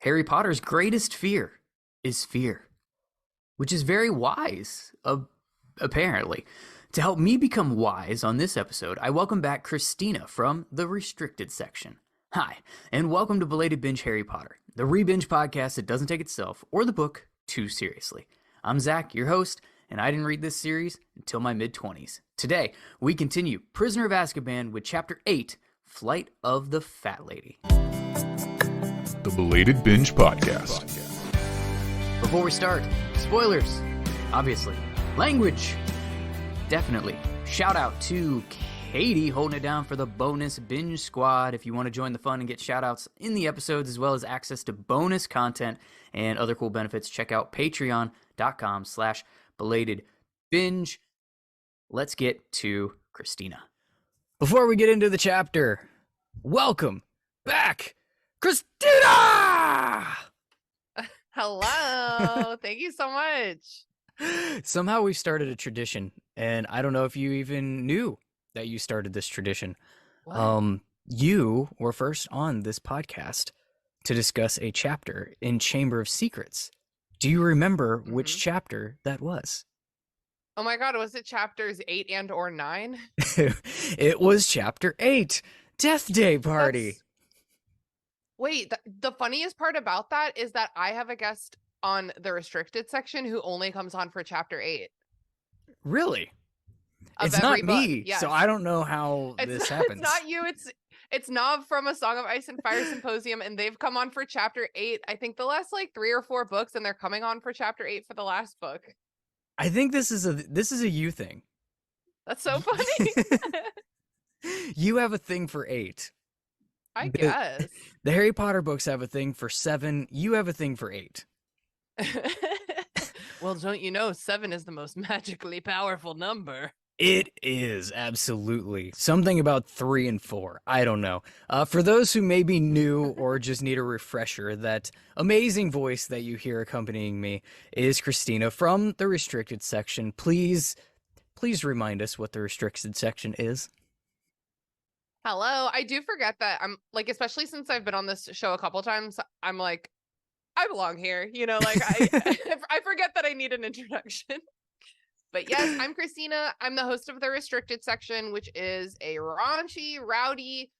Harry Potter's greatest fear is fear, which is very wise, apparently. To help me become wise on this episode, I welcome back Christina from the restricted section. Hi, and welcome to Belated Binge Harry Potter, the re-binge podcast that doesn't take itself or the book too seriously. I'm Zach, your host, and I didn't read this series until my mid-20s. Today, we continue Prisoner of Azkaban with Chapter 8, Flight of the Fat Lady. The Belated Binge Podcast. Before we start, spoilers, obviously. Language, definitely. Shout out to Katie holding it down for the bonus binge squad. If you want to join the fun and get shout outs in the episodes as well as access to bonus content and other cool benefits, check out patreon.com/belatedbinge. Let's get to Christina. Before we get into the chapter, welcome back, Christina! Hello. Thank you so much. Somehow we've started a tradition, and I don't know if you even knew that you started this tradition. What? You were first on this podcast to discuss a chapter in Chamber of Secrets. Do you remember which chapter that was? Oh my God, was it chapters 8 and or 9? It was chapter 8, Death Day Party. Wait, the funniest part about that is that I have a guest on the restricted section who only comes on for chapter 8. Really? Of It's not every book. me, Yes. so I don't know how this happens. It's not you, it's Nav from A Song of Ice and Fire Symposium, and they've come on for chapter 8. I think the last 3 or 4 books, and they're coming on for chapter 8 for the last book. I think this is a you thing. That's so funny. You have a thing for 8. I guess. The Harry Potter books have a thing for 7. You have a thing for 8. Well, don't you know 7 is the most magically powerful number? It is, absolutely. Something about 3 and 4. I don't know. For those who may be new or just need a refresher, that amazing voice that you hear accompanying me is Christina from the restricted section. Please remind us what the restricted section is. Hello. I do forget that I'm especially since I've been on this show a couple times, I'm like, I belong here. I forget that I need an introduction. But yes, I'm Christina. I'm the host of the restricted section, which is a raunchy, rowdy,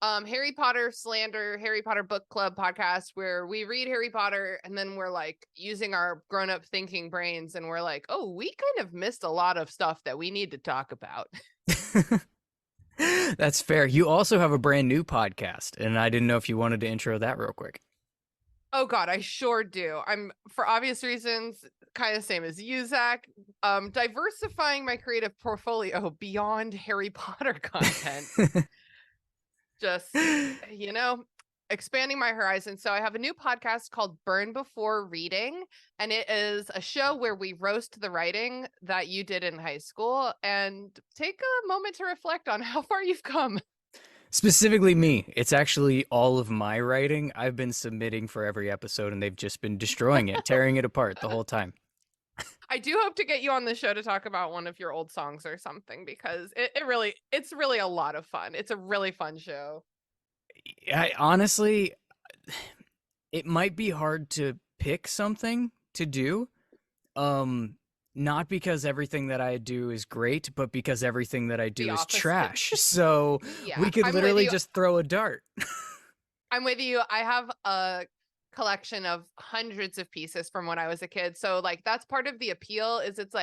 Harry Potter slander, Harry Potter book club podcast where we read Harry Potter and then we're using our grown-up thinking brains and we're like, oh, we kind of missed a lot of stuff that we need to talk about. That's fair. You also have a brand new podcast, and I didn't know if you wanted to intro that real quick. Oh God, I sure do. I'm, for obvious reasons, kind of same as you, Zach, diversifying my creative portfolio beyond Harry Potter content. Just, expanding my horizons. So I have a new podcast called Burn Before Reading, and it is a show where we roast the writing that you did in high school and take a moment to reflect on how far you've come. Specifically me. It's actually all of my writing. I've been submitting for every episode, and they've just been destroying it, tearing it apart the whole time. I do hope to get you on the show to talk about one of your old songs or something, because it's really a lot of fun. It's a really fun show. Honestly, it might be hard to pick something to do. Not because everything that I do is great, but because everything that I do is trash. So Yeah, we could literally just throw a dart. I'm with you. I have a collection of hundreds of pieces from when I was a kid. So that's part of the appeal is it's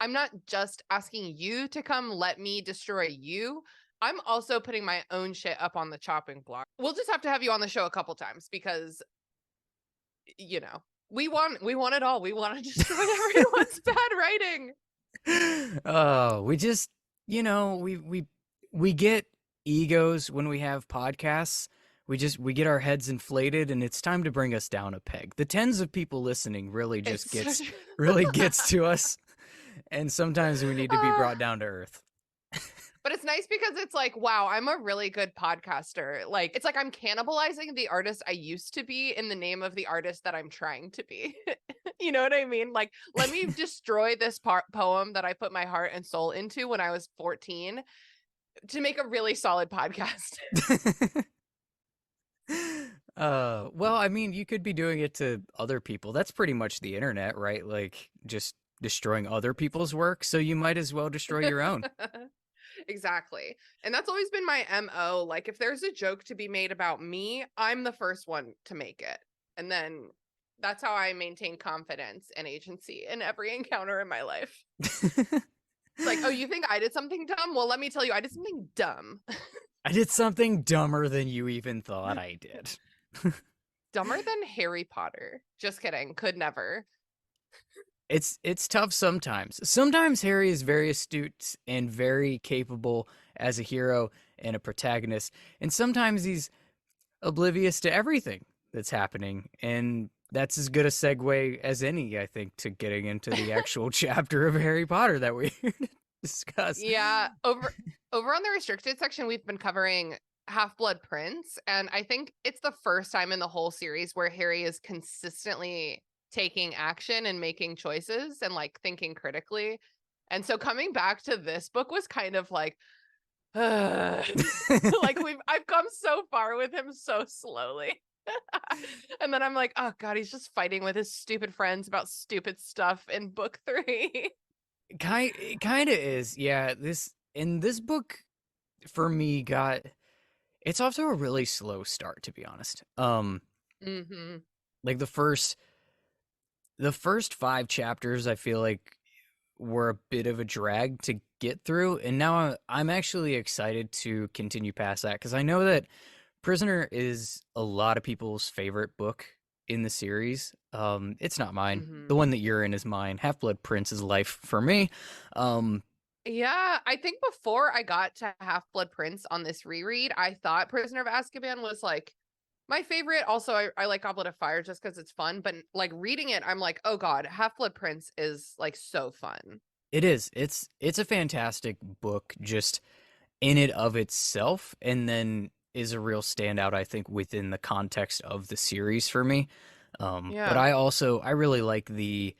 I'm not just asking you to come let me destroy you. I'm also putting my own shit up on the chopping block. We'll just have to have you on the show a couple times because, we want it all. We want to destroy everyone's bad writing. Oh, we just, we get egos when we have podcasts. We get our heads inflated, and it's time to bring us down a peg. The tens of people listening really just gets to us, and sometimes we need to be brought down to earth. But it's nice because it's wow, I'm a really good podcaster. It's I'm cannibalizing the artist I used to be in the name of the artist that I'm trying to be. You know what I mean? Let me destroy this poem that I put my heart and soul into when I was 14 to make a really solid podcast. Well, I mean, you could be doing it to other people. That's pretty much the internet, right? Like just destroying other people's work, so you might as well destroy your own. Exactly. And that's always been my MO. Like, if there's a joke to be made about me, I'm the first one to make it. And then that's how I maintain confidence and agency in every encounter in my life. It's like, oh, you think I did something dumb? Well, let me tell you, I did something dumb. I did something dumber than you even thought I did. Dumber than Harry Potter. Just kidding. Could never. It's tough sometimes. Sometimes Harry is very astute and very capable as a hero and a protagonist, and sometimes he's oblivious to everything that's happening. And that's as good a segue as any, I think, to getting into the actual chapter of Harry Potter that we're here to discuss. Yeah. Over on the restricted section, we've been covering Half-Blood Prince, and I think it's the first time in the whole series where Harry is consistently taking action and making choices and like thinking critically. And so coming back to this book was kind of like like I've come so far with him so slowly. And then I'm like, oh god, he's just fighting with his stupid friends about stupid stuff in book 3. Kind of is. Yeah, this book for me it's off to a really slow start, to be honest. Mm-hmm. Like the first 5 chapters I feel like were a bit of a drag to get through, and now I'm actually excited to continue past that because I know that Prisoner is a lot of people's favorite book in the series. It's not mine. Mm-hmm. The one that you're in is mine. Half-Blood Prince is life for me. Yeah, I think before I got to Half-Blood Prince on this reread, I thought Prisoner of Azkaban was like my favorite. Also, I like Goblet of Fire just because it's fun, but like reading it, I'm like, oh god, Half-Blood Prince is like so fun. It is. It's a fantastic book just in it of itself, and then is a real standout, I think, within the context of the series for me. But Yeah. I really like the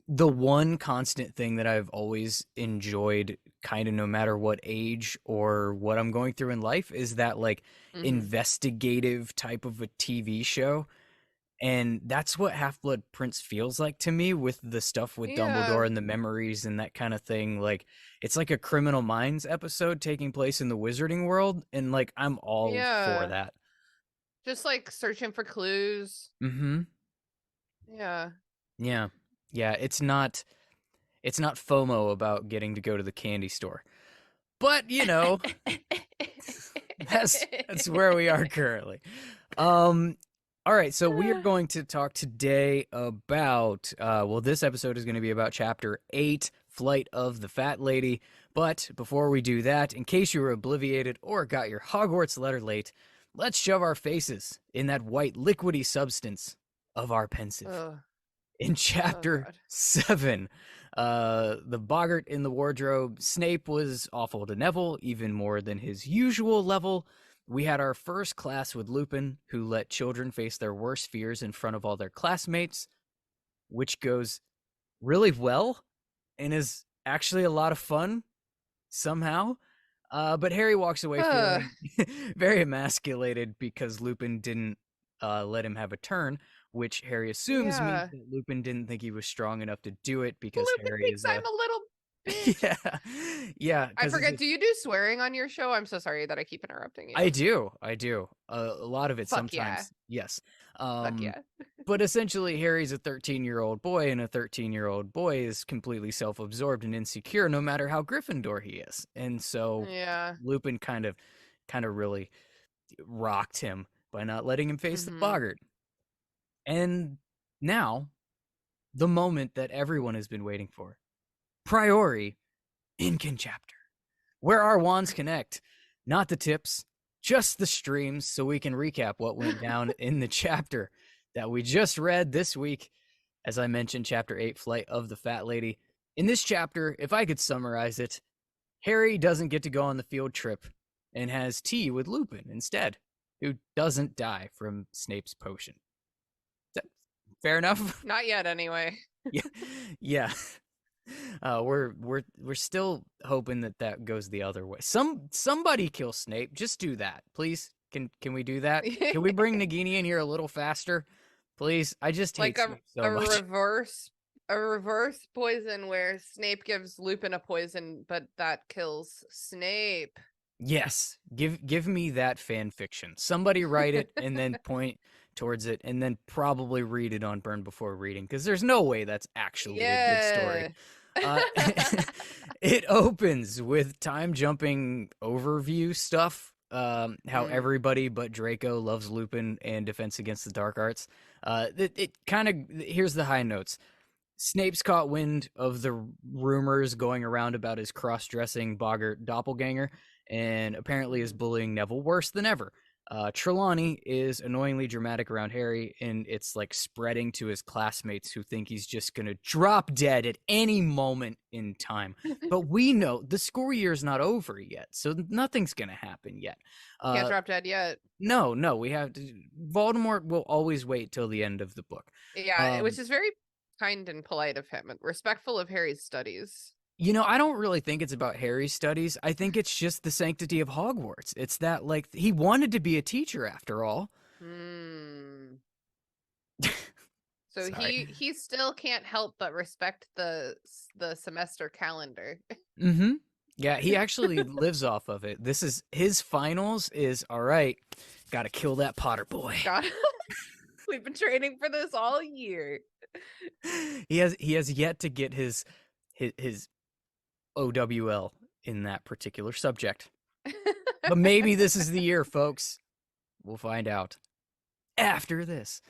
one constant thing that I've always enjoyed, kind of no matter what age or what I'm going through in life, is that like Mm-hmm. investigative type of a TV show. And that's what Half-Blood Prince feels like to me, with the stuff with Yeah. Dumbledore and the memories and that kind of thing. Like it's like a Criminal Minds episode taking place in the wizarding world, and like I'm all for Yeah. that. Just like searching for clues. Mm-hmm. Yeah. Yeah. Yeah. It's not FOMO about getting to go to the candy store. But that's where we are currently. All right, so we are going to talk today about this episode is going to be about chapter 8, Flight of the Fat Lady. But before we do that, in case you were obliviated or got your Hogwarts letter late, let's shove our faces in that white liquidy substance of our pensive. Ugh. In chapter God. 7, the boggart in the wardrobe, Snape was awful to Neville, even more than his usual level. We had our first class with Lupin, who let children face their worst fears in front of all their classmates, which goes really well and is actually a lot of fun somehow. But Harry walks away feeling very emasculated because Lupin didn't let him have a turn, which Harry assumes means Yeah. that Lupin didn't think he was strong enough to do it because Lupin Harry thinks is I'm a little bitch. yeah. I forget. Do you do swearing on your show? I'm so sorry that I keep interrupting you. I do. A lot of it Fuck yeah. sometimes. Yes. Fuck yeah. But essentially, Harry's a 13-year-old boy, and a 13-year-old boy is completely self-absorbed and insecure, no matter how Gryffindor he is. And so Yeah. Lupin kind of really rocked him by not letting him face the Mhm. boggart. And now, the moment that everyone has been waiting for. Priori Incan chapter, where our wands connect. Not the tips, just the streams, so we can recap what went down in the chapter that we just read this week. As I mentioned, chapter 8, Flight of the Fat Lady. In this chapter, if I could summarize it, Harry doesn't get to go on the field trip and has tea with Lupin instead, who doesn't die from Snape's potion. Is that fair enough? Not yet, anyway. Yeah. We're still hoping that goes the other way. Somebody kill Snape. Just do that, please. Can we do that? Can we bring Nagini in here a little faster, please? I just hate Like Snape so a much. reverse poison where Snape gives Lupin a poison, but that kills Snape. Yes, give me that fan fiction. Somebody write it and then point towards it, and then probably read it on Burn Before Reading, because there's no way that's actually a good story. Yeah. It opens with time jumping overview stuff. How Mm. everybody but Draco loves Lupin and Defense Against the Dark Arts. It kind of, here's the high notes. Snape's caught wind of the rumors going around about his cross-dressing boggart doppelganger, and apparently is bullying Neville worse than ever. Trelawney is annoyingly dramatic around Harry, and it's like spreading to his classmates who think he's just gonna drop dead at any moment in time. But we know the school year's not over yet, so nothing's gonna happen yet. Can't drop dead yet. No, we have to. Voldemort will always wait till the end of the book. Yeah, which is very kind and polite of him and respectful of Harry's studies. You know, I don't really think it's about Harry's studies. I think it's just the sanctity of Hogwarts. It's that, like, he wanted to be a teacher after all. So he still can't help but respect the semester calendar. Mm-hmm. Yeah, he actually lives off of it. This is his finals is, all right, gotta kill that Potter boy. God. We've been training for this all year. He has yet to get his OWL in that particular subject. But maybe this is the year, folks. We'll find out after this.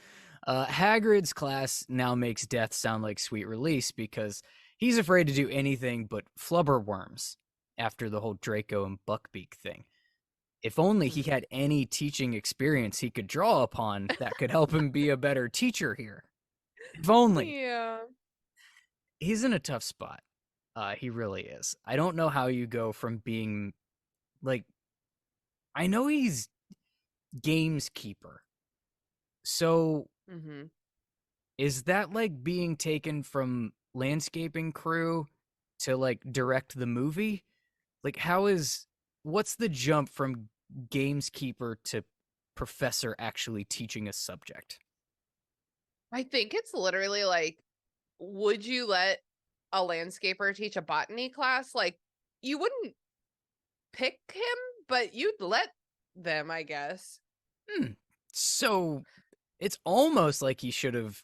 Hagrid's class now makes death sound like sweet release because he's afraid to do anything but flubber worms after the whole Draco and Buckbeak thing. If only he had any teaching experience he could draw upon that could help him be a better teacher here. If only. Yeah. He's in a tough spot. He really is. I don't know how you go from being, like, I know he's gameskeeper. So, is that like being taken from landscaping crew to, like, direct the movie? Like, what's the jump from gameskeeper to professor actually teaching a subject? I think it's literally like, would you let a landscaper teach a botany class? Like, you wouldn't pick him, but you'd let them, I guess. So it's almost like he should have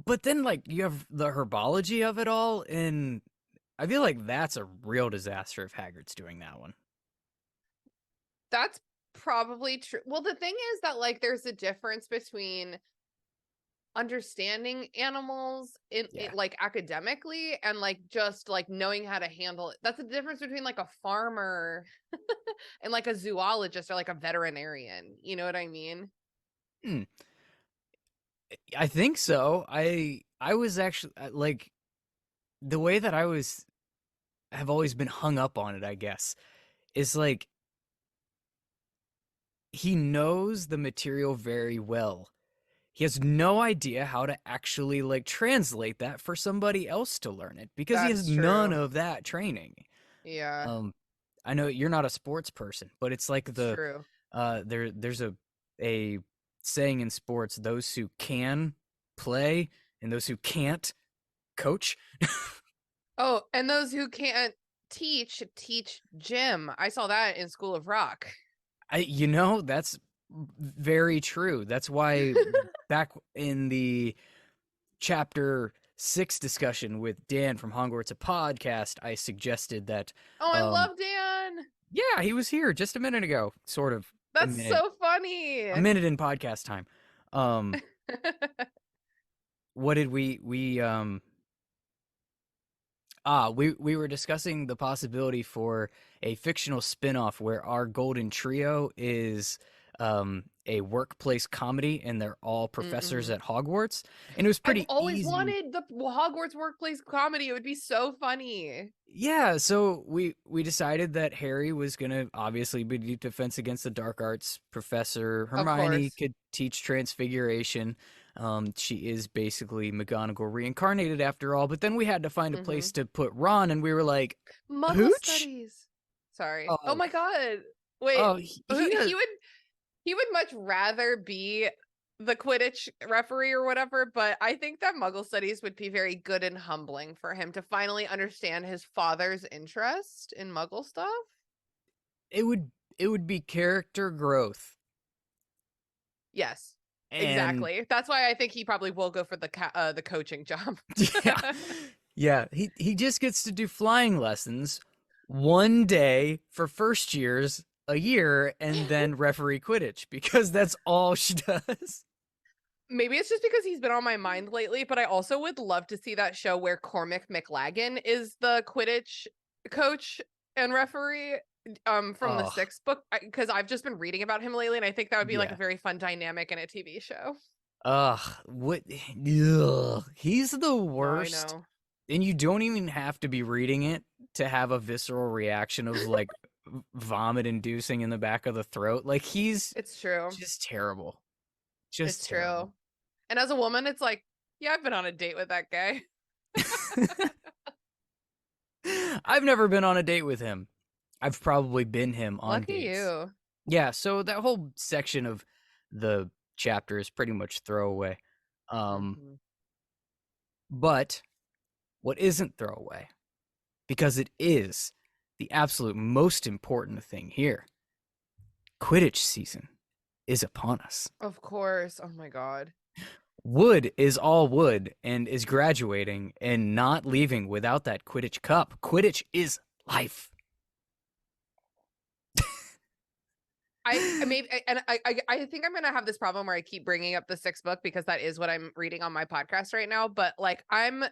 but then, like, you have the herbology of it all, and I feel like that's a real disaster if Hagrid's doing that one. That's probably true. Well, the thing is that, like, there's a difference between understanding animals in like academically and like just like knowing how to handle it. That's the difference between like a farmer and like a zoologist or like a veterinarian. You know what I mean? I think so. I was actually, like, the way that have always been hung up on it, I guess, is like he knows the material very well. He has no idea how to actually, like, translate that for somebody else to learn it because he has none of that training. Yeah. I know you're not a sports person, but it's like True. There's a saying in sports: those who can play and those who can't coach. Oh, and those who can't teach gym. I saw that in School of Rock. That's very true. That's why back in the chapter 6 discussion with Dan from Hogwarts, a podcast, I suggested that. Oh, I love Dan. Yeah, he was here just a minute ago, sort of. That's so funny. A minute in podcast time. What did we were discussing the possibility for a fictional spin-off where our golden trio is a workplace comedy and they're all professors at Hogwarts, and it was pretty I've always easy. wanted the Hogwarts workplace comedy. It would be so funny. Yeah, so we decided that Harry was gonna obviously be Defense Against the Dark Arts professor. Hermione could teach Transfiguration. She is basically McGonagall reincarnated after all, but then we had to find a place to put Ron, and we were like, Muggle studies. Sorry. Oh my god. Wait. Oh, he would he would much rather be the Quidditch referee or whatever, but I think that Muggle studies would be very good and humbling for him to finally understand his father's interest in Muggle stuff. It would be character growth. Yes, And exactly. That's why I think he probably will go for the coaching job. yeah. Yeah, he just gets to do flying lessons one day for first years a year and then referee Quidditch because that's all she does. Maybe it's just because he's been on my mind lately, but I also would love to see that show where Cormac McLagan is the Quidditch coach and referee from the Oh, 6th book, because I've just been reading about him lately, and I think that would be like a yeah. very fun dynamic in a TV show. Ugh, what? Ugh. He's the No, I worst. know. And you don't even have to be reading it to have a visceral reaction of like vomit inducing in the back of the throat. Like he's It's true. just terrible. Just It's terrible. true. And as a woman, it's like, yeah, I've been on a date with that guy. I've never been on a date with him. I've probably been him on Lucky dates. you. Yeah, so that whole section of the chapter is pretty much throwaway. Mhm. But what isn't throwaway, because it is the absolute most important thing here, Quidditch season is upon us. Of course. Oh my God. Wood is all wood and is graduating and not leaving without that Quidditch cup. Quidditch is life. I maybe, and I think I'm gonna have this problem where I keep bringing up the 6th book because that is what I'm reading on my podcast right now. But like, I'm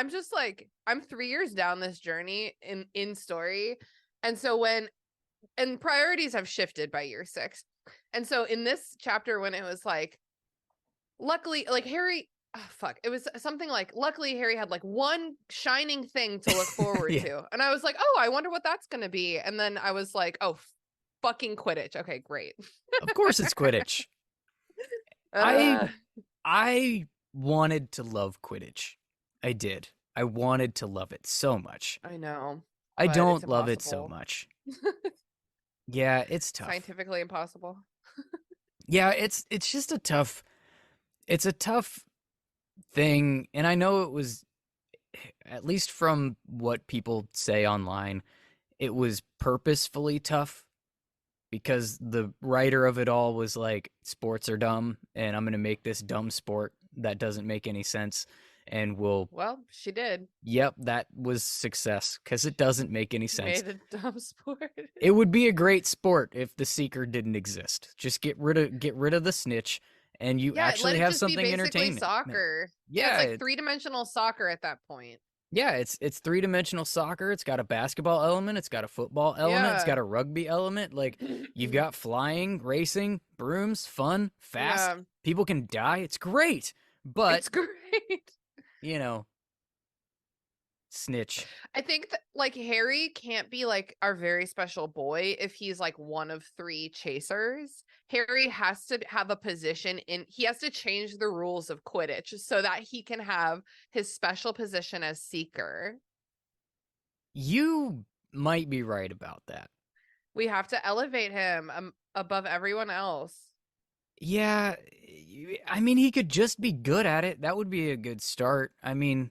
just like, I'm 3 years down this journey in story, and so and priorities have shifted by year 6, and so in this chapter when it was like, luckily, like Harry. Oh, fuck. It was something like, luckily, Harry had like one shining thing to look forward Yeah. to. And I was like, oh, I wonder what that's going to be. And then I was like, oh, fucking Quidditch. Okay, great. Of course it's Quidditch. Ugh. I wanted to love Quidditch. I did. I wanted to love it so much. I know. I but don't it's love it so impossible. much. Yeah, it's tough. Scientifically impossible. Yeah, it's just a tough thing, and I know it was, at least from what people say online, it was purposefully tough because the writer of it all was like, sports are dumb and I'm going to make this dumb sport that doesn't make any sense and will, Well, she did. yep, that was success because it doesn't make any sense. Made a dumb sport. It would be a great sport if the seeker didn't exist. Just get rid of the snitch and you Yeah, let actually it have just be something basically entertainment. soccer. Yeah, it's like 3-dimensional soccer at that point. yeah, it's 3-dimensional soccer. It's got a basketball element. It's got a football element. It's Yeah. got a rugby element. Like, you've got flying, racing, brooms, fun, fast. Yeah, People can die. It's great. But, it's great. you know, snitch. I think that like Harry can't be like our very special boy if he's like one of 3 chasers. Harry has to have a position he has to change the rules of Quidditch so that he can have his special position as seeker. You might be right about that. We have to elevate him above everyone else. Yeah, I mean, he could just be good at it. That would be a good start. I mean,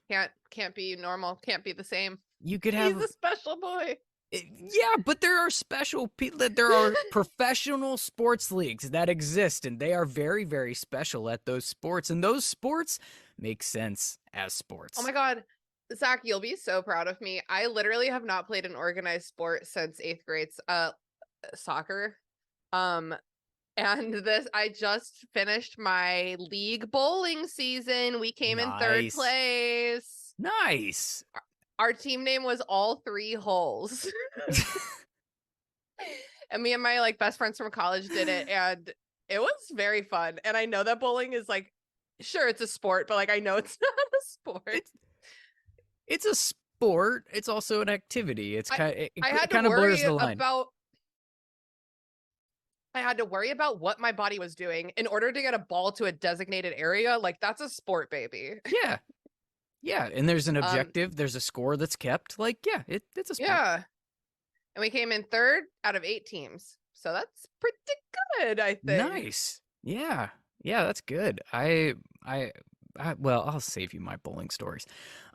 Can't be normal, can't be the same. you could He's have a special boy. Yeah, but there are special people. There are professional sports leagues that exist, and they are very, very special at those sports. And those sports make sense as sports. Oh my God. Zach, you'll be so proud of me. I literally have not played an organized sport since 8th grade, soccer. And I just finished my league bowling season. We came in 3rd Nice. place. Nice. Our team name was All 3 Holes. And me and my like best friends from college did it, and it was very fun. And I know that bowling is like, sure, it's a sport, but like I know it's not a sport. It's a sport. It's also an activity. It's kind. It I had to kind of worry blurs the line. I had to worry about what my body was doing in order to get a ball to a designated area. Like, that's a sport, baby. Yeah. Yeah, and there's an objective. There's a score that's kept. Like, yeah, it's a sport. Yeah. And we came in 3rd out of 8 teams. So that's pretty good, I think. Nice. Yeah. Yeah, that's good. I well, I'll save you my bowling stories.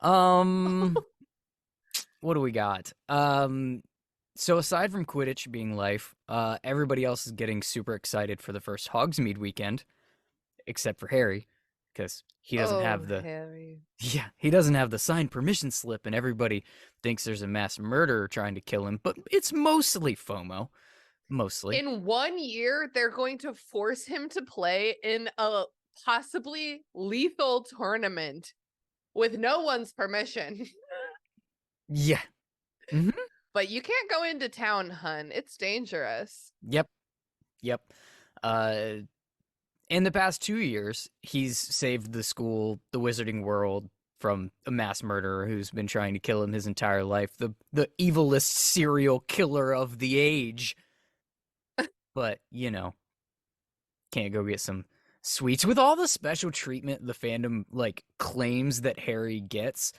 What do we got? So aside from Quidditch being life, everybody else is getting super excited for the first Hogsmeade weekend, except for Harry, because he doesn't Oh, have the Harry. yeah, he doesn't have the signed permission slip, and everybody thinks there's a mass murderer trying to kill him, but it's mostly FOMO. Mostly. In 1 year, they're going to force him to play in a possibly lethal tournament with no one's permission. Yeah. Hmm. But you can't go into town, hun. It's dangerous. Yep. Yep. Uh, in the past 2 years, he's saved the school, the wizarding world, from a mass murderer who's been trying to kill him his entire life. The evilest serial killer of the age. But, can't go get some sweets. With all the special treatment the fandom claims that Harry gets,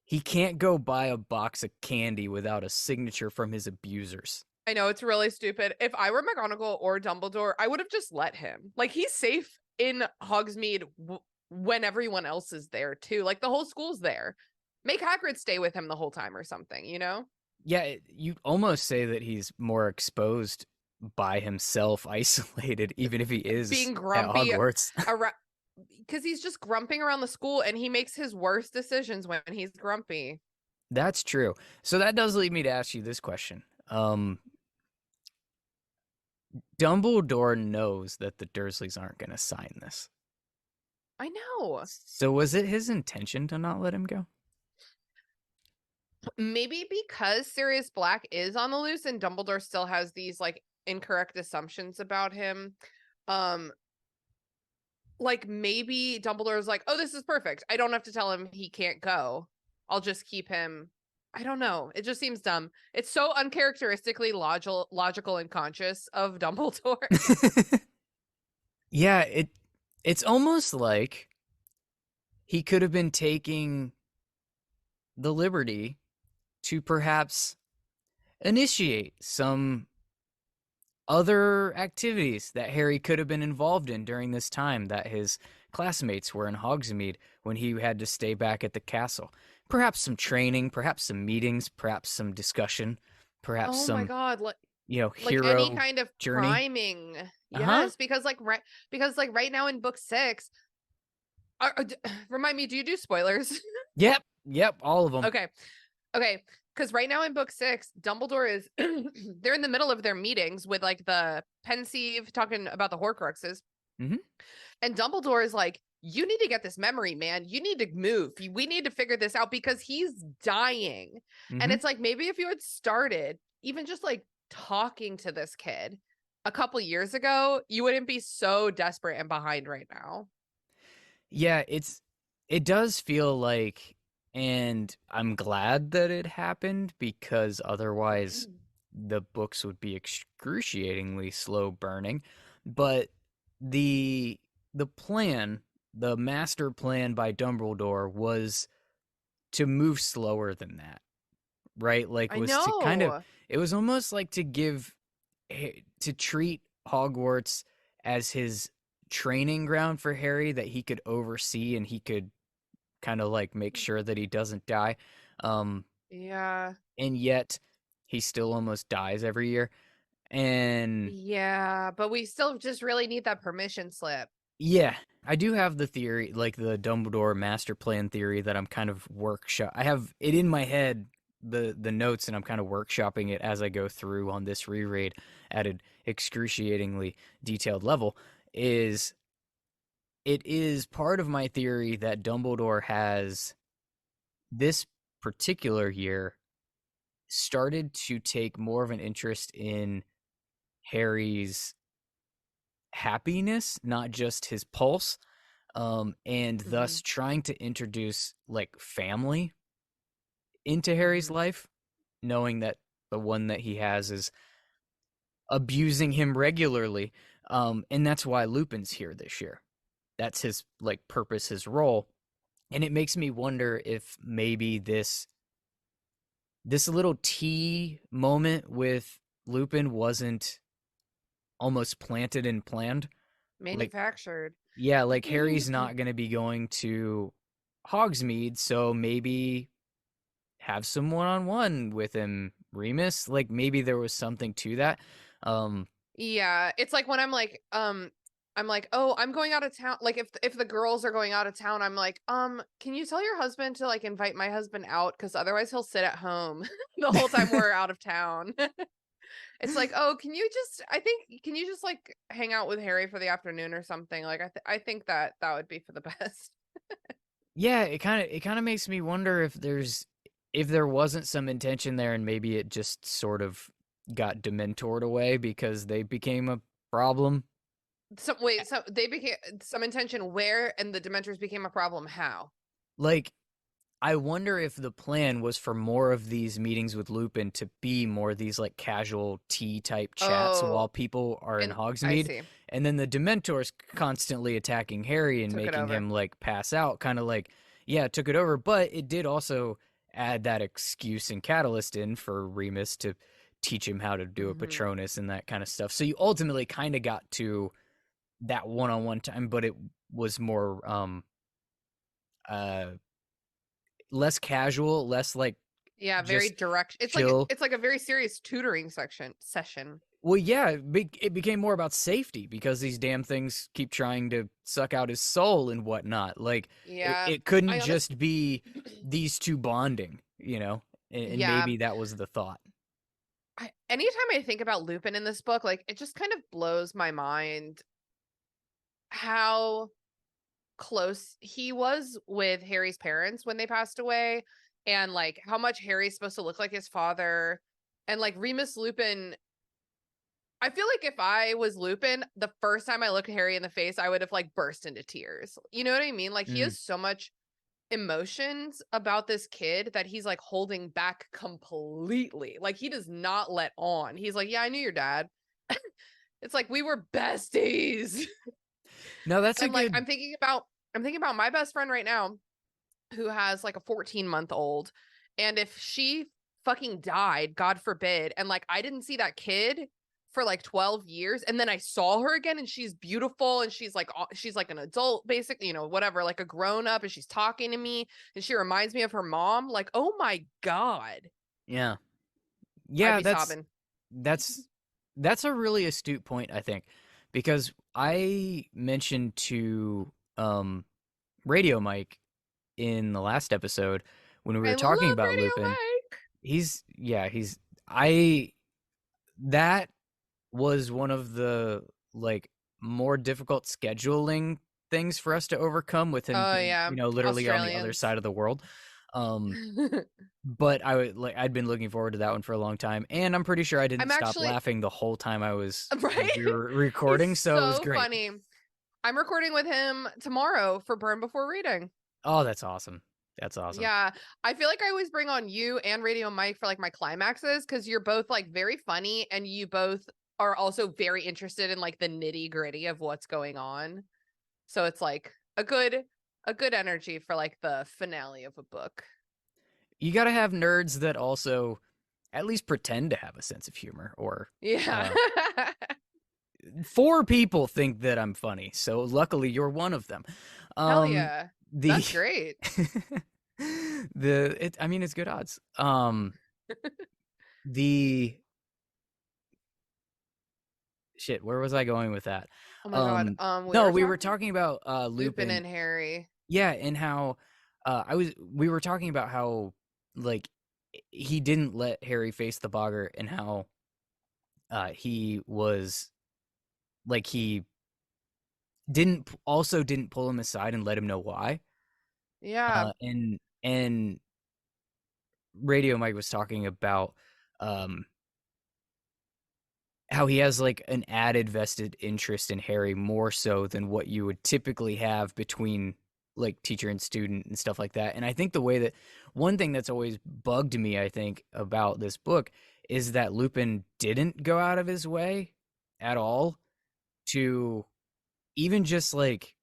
he can't go buy a box of candy without a signature from his abusers. I know, it's really stupid. If I were McGonagall or Dumbledore, I would have just let him. Like, he's safe in Hogsmeade when everyone else is there too. Like, the whole school's there. Make Hagrid stay with him the whole time or something, you know? Yeah, you almost say that he's more exposed by himself, isolated, even if he is Being at grumpy Hogwarts. around, because he's just grumping around the school and he makes his worst decisions when he's grumpy. That's true. So that does lead me to ask you this question. Dumbledore knows that the Dursleys aren't going to sign this. I know. So was it his intention to not let him go? Maybe because Sirius Black is on the loose and Dumbledore still has these like incorrect assumptions about him. Like maybe Dumbledore's like, oh, this is perfect. I don't have to tell him he can't go. I'll just keep him. I don't know. It just seems dumb. It's so uncharacteristically logical and conscious of Dumbledore. Yeah, it's almost like he could have been taking the liberty to perhaps initiate some other activities that Harry could have been involved in during this time that his classmates were in Hogsmeade when he had to stay back at the castle. Perhaps some training, perhaps some meetings, perhaps some discussion, perhaps Oh my some, God. Like hero any kind of journey. priming. Uh-huh. Yes, because right now in book 6, remind me, do you do spoilers? Yep, all of them. Okay. Because right now in book 6, Dumbledore is they're in the middle of their meetings with like the Pensieve talking about the Horcruxes. Mm-hmm. And Dumbledore is like, you need to get this memory, man. You need to move. We need to figure this out because he's dying. Mm-hmm. And it's like, maybe if you had started even just like talking to this kid a couple years ago, you wouldn't be so desperate and behind right now. Yeah, it does feel like, and I'm glad that it happened because otherwise the books would be excruciatingly slow burning. But the plan, the master plan by Dumbledore was to move slower than that, right? Like, I was to kind of, know. it was almost like to treat Hogwarts as his training ground for Harry that he could oversee and he could kind of like make sure that he doesn't die. Yeah. And yet he still almost dies every year. And Yeah, but we still just really need that permission slip. yeah, I do have the theory, like the Dumbledore master plan theory that I'm kind of I have it in my head, the notes, and I'm kind of workshopping it as I go through on this reread at an excruciatingly detailed level. It is part of my theory that Dumbledore has this particular year started to take more of an interest in Harry's happiness, not just his pulse, and thus trying to introduce like family into Harry's life, knowing that the one that he has is abusing him regularly. And that's why Lupin's here this year. That's his like purpose, his role. And it makes me wonder if maybe this little tea moment with Lupin wasn't almost planted and planned. Like, Manufactured. yeah, like Harry's not going to be going to Hogsmeade, so maybe have some one-on-one with him, Remus. Like, maybe there was something to that. Yeah, it's like when I'm like, "Oh, I'm going out of town." Like if the girls are going out of town, I'm like, can you tell your husband to like invite my husband out cuz otherwise he'll sit at home the whole time we're out of town." It's like, "Oh, can you just like hang out with Harry for the afternoon or something?" Like I think that that would be for the best. Yeah, it kind of makes me wonder if there wasn't some intention there and maybe it just sort of got dementored away because they became a problem. So wait, so they became some intention where and the Dementors became a problem how? Like, I wonder if the plan was for more of these meetings with Lupin to be more these like casual tea type chats while Oh, people are in and I Hogsmeade, see. and then the Dementors constantly attacking Harry and Took it making over. him like pass out, kind of like, yeah, it took it over, but it did also add that excuse and catalyst in for Remus to teach him how to do a Mhm. Patronus and that kind of stuff. So you ultimately kind of got to that one-on-one time, but it was more uh less casual, less like Yeah, very just direct. chill. It's like a very serious tutoring section session. Well, yeah, it became more about safety because these damn things keep trying to suck out his soul and whatnot. Like, Yeah. it couldn't I honest just be these two bonding, you know? And Yeah. maybe that was the thought. Anytime I think about Lupin in this book, like it just kind of blows my mind how close he was with Harry's parents when they passed away and like how much Harry's supposed to look like his father and like Remus Lupin. I feel like if I was Lupin, the first time I looked Harry in the face, I would have like burst into tears. You know what I mean? Like he Mm. has so much emotions about this kid that he's like holding back completely. Like he does not let on. He's like, "Yeah, I knew your dad." It's like we were besties. No, that's a And like good. I'm thinking about my best friend right now who has like a 14-month-old, and if she fucking died, God forbid, and like I didn't see that kid for like 12 years and then I saw her again and she's beautiful and she's like an adult basically, you know, whatever, like a grown up, and she's talking to me and she reminds me of her mom, like, oh my God, Yeah. I'd Yeah, be sobbing. that's that's a really astute point, I think, because I mentioned to Radio Mike in the last episode when we I were talking love about Radio Lupin. Mike. He's I that was one of the like more difficult scheduling things for us to overcome with him Oh being, yeah, literally on the other Australians. side of the world. Um but I'd been looking forward to that one for a long time, and I'm pretty sure I didn't I'm stop actually laughing the whole time right. we were He's recording, so it was so great. funny. I'm recording with him tomorrow for Burn Before Reading. Oh, that's awesome. That's awesome. Yeah, I feel like I always bring on you and Radio Mike for like my climaxes because you're both like very funny and you both are also very interested in like the nitty gritty of what's going on. So it's like a good energy for like the finale of a book. You got to have nerds that also at least pretend to have a sense of humor, or Yeah. uh, four people think that I'm funny, so luckily you're one of them. Hell Um, yeah. the That's great. I mean, it's good odds. The shit, where was I going with that? Oh my God. Um, We no, were we were talking talking about Lupin Lupin. and Harry. Yeah, and how we were talking about how like he didn't let Harry face the Boggart, and how he was like he didn't pull him aside and let him know why. Yeah. And Radio Mike was talking about um how he has like an added vested interest in Harry more so than what you would typically have between like teacher and student and stuff like that. And I think the way that one thing that's always bugged me, I think, about this book is that Lupin didn't go out of his way at all to even just like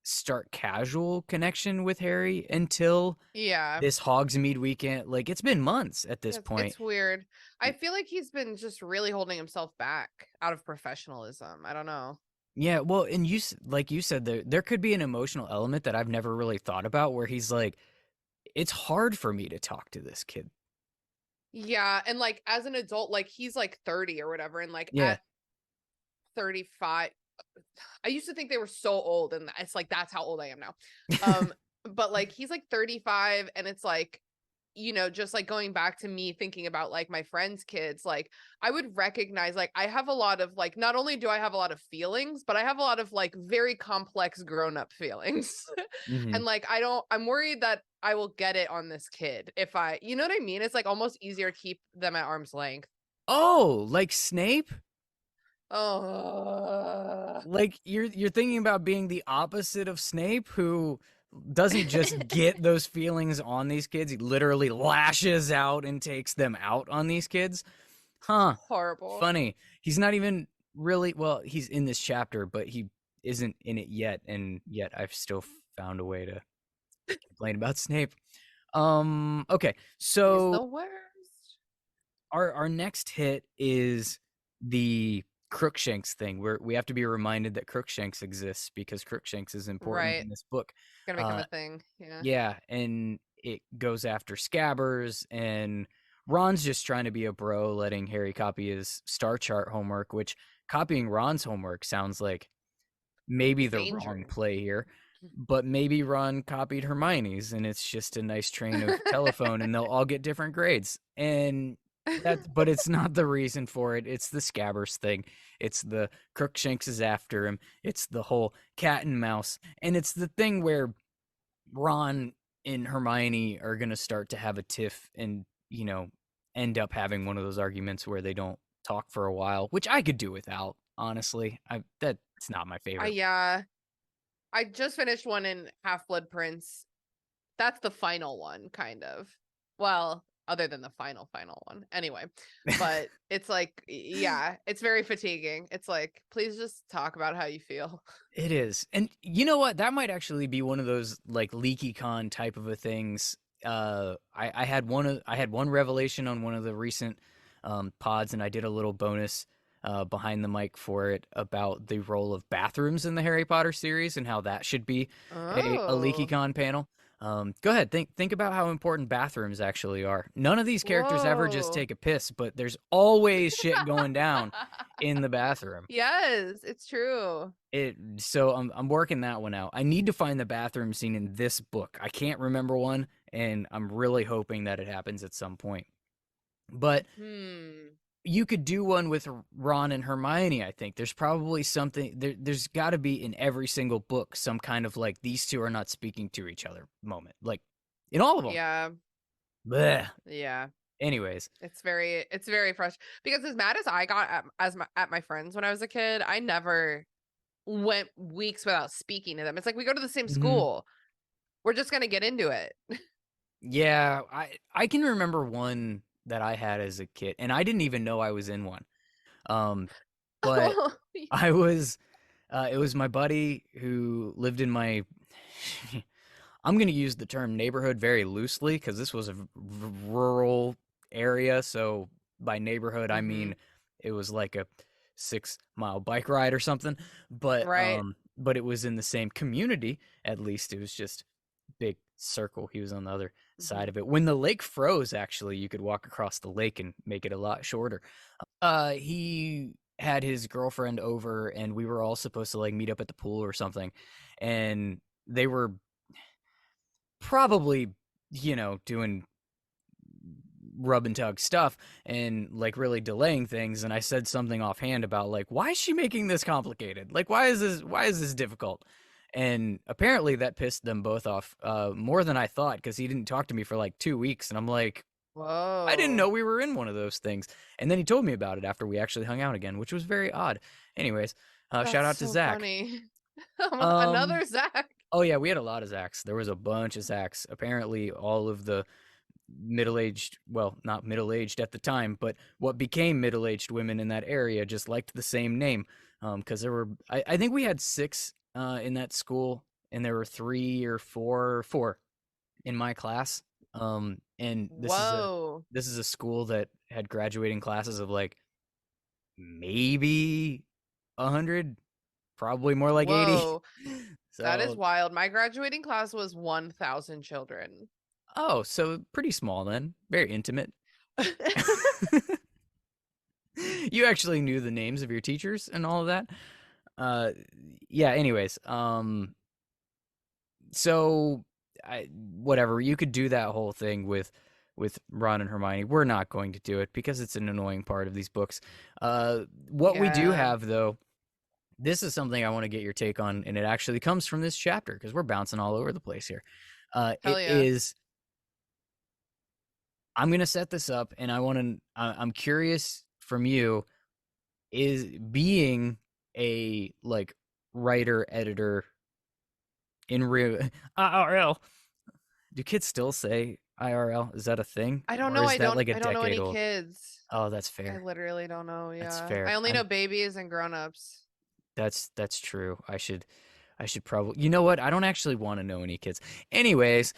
start casual connection with Harry until Yeah. this Hogsmeade weekend. Like, it's been months at this Yes, point. it's weird. I feel like he's been just really holding himself back out of professionalism. I don't know. Yeah, well, and like you said, there could be an emotional element that I've never really thought about, where he's like, it's hard for me to talk to this kid. Yeah, and like as an adult, like he's like 30 or whatever, and like Yeah. at 35, I used to think they were so old, and it's like that's how old I am now. But like he's like 35, and it's like, just like going back to me thinking about like my friends' kids, like I would recognize, like I have a lot of like, not only do I have a lot of feelings, but I have a lot of like very complex grown-up feelings. Hmm. And like I'm worried that I will get it on this kid if you know what I mean? It's like almost easier to keep them at arm's length. Oh, like Snape? Oh, Like you're thinking about being the opposite of Snape, who doesn't just get those feelings on these kids, he literally lashes out and takes them out on these kids. Huh. horrible. Funny. He's not even really, well, he's in this chapter, but he isn't in it yet, and yet I've still found a way to complain about Snape. Okay. He's So the worst. our next hit is the Crookshanks thing, where we have to be reminded that Crookshanks exists because Crookshanks is important Right. in this book. Gonna become Uh, a thing. Yeah. yeah, and it goes after Scabbers, and Ron's just trying to be a bro, letting Harry copy his star chart homework, which copying Ron's homework sounds like maybe the wrong Danger. play here. But maybe Ron copied Hermione's, and it's just a nice train of telephone, and they'll all get different grades. And but it's not the reason for it. It's the Scabbers thing. It's the Crookshanks is after him. It's the whole cat and mouse, and it's the thing where Ron and Hermione are gonna start to have a tiff, and end up having one of those arguments where they don't talk for a while, which I could do without. Honestly, that's not my favorite. Yeah. I just finished one in Half-Blood Prince. That's the final one, kind of. Well, other than the final one. Anyway, but it's like, yeah, it's very fatiguing. It's like, please just talk about how you feel. It is. And you know what? That might actually be one of those like leaky con type of a things. I had one revelation on one of the recent pods, and I did a little bonus behind the mic for it about the role of bathrooms in the Harry Potter series and how that should be a leaky Oh, con panel. Go ahead, think about how important bathrooms actually are. None of these characters ever just whoa. take a piss, but there's always shit going down in the bathroom. Yes, it's true. So I'm working that one out. I need to find the bathroom scene in this book. I can't remember one, and I'm really hoping that it happens at some point. But Hmm. you could do one with Ron and Hermione, I think. There's probably something there's got to be in every single book some kind of like these two are not speaking to each other moment. Like in all of them. Yeah. Blech. Yeah. Anyways. It's very frustrating because as mad as I got at my friends when I was a kid, I never went weeks without speaking to them. It's like we go to the same Mhm. school. We're just gonna get into it. Yeah, I can remember one that I had as a kid, and I didn't even know I was in one. Um but Oh, I was it was my buddy who lived in my I'm going to use the term neighborhood very loosely because this was a rural area. So by neighborhood, I hmm. mean it was like a 6 mile bike ride or something. But Right. but it was in the same community. At least it was just big circle. He was on the other Hmm. side of it. When the lake froze, actually, you could walk across the lake and make it a lot shorter. He had his girlfriend over, and we were all supposed to like meet up at the pool or something, and they were probably doing rub and tug stuff and like really delaying things, and I said something offhand about like, why is she making this complicated, like why is this difficult, and apparently that pissed them both off more than I thought, because he didn't talk to me for like 2 weeks, and I'm like, I didn't Whoa. know we were in one of those things. And then he told me about it after we actually hung out again, which was very odd. Anyways, shout That's out to so Zach. funny. Um, Another Zach. oh yeah, we had a lot of Zachs. There was a bunch of Zachs. Apparently, all of the middle-aged, well, not middle-aged at the time, but what became middle-aged women in that area just liked the same name. Because there were, I think we had six in that school, and there were four in my class. And Whoa. this is a school that had graduating classes of like maybe 100, probably more like 80. Whoa. That is So, wild. My graduating class was 1,000 children. oh, so pretty small then, very intimate. You actually knew the names of your teachers and all of that. Uh, yeah. Anyways, so whatever, you could do that whole thing with Ron and Hermione. We're not going to do it because it's an annoying part of these books. What we do Yeah. have though, this is something I want to get your take on, and it actually comes from this chapter because we're bouncing all over the place here. It Hell yeah. is. I'm gonna set this up, and I'm curious from you, is being a like writer editor in real IRL. Do kids still say IRL? Is that a thing, I don't or know. is that like a I don't know decade any old? kids. Oh, that's I fair. literally don't know. That's Yeah. I fair. only know babies and grown-ups. That's true. I should probably. You know what? I don't actually want to know any kids. Anyways,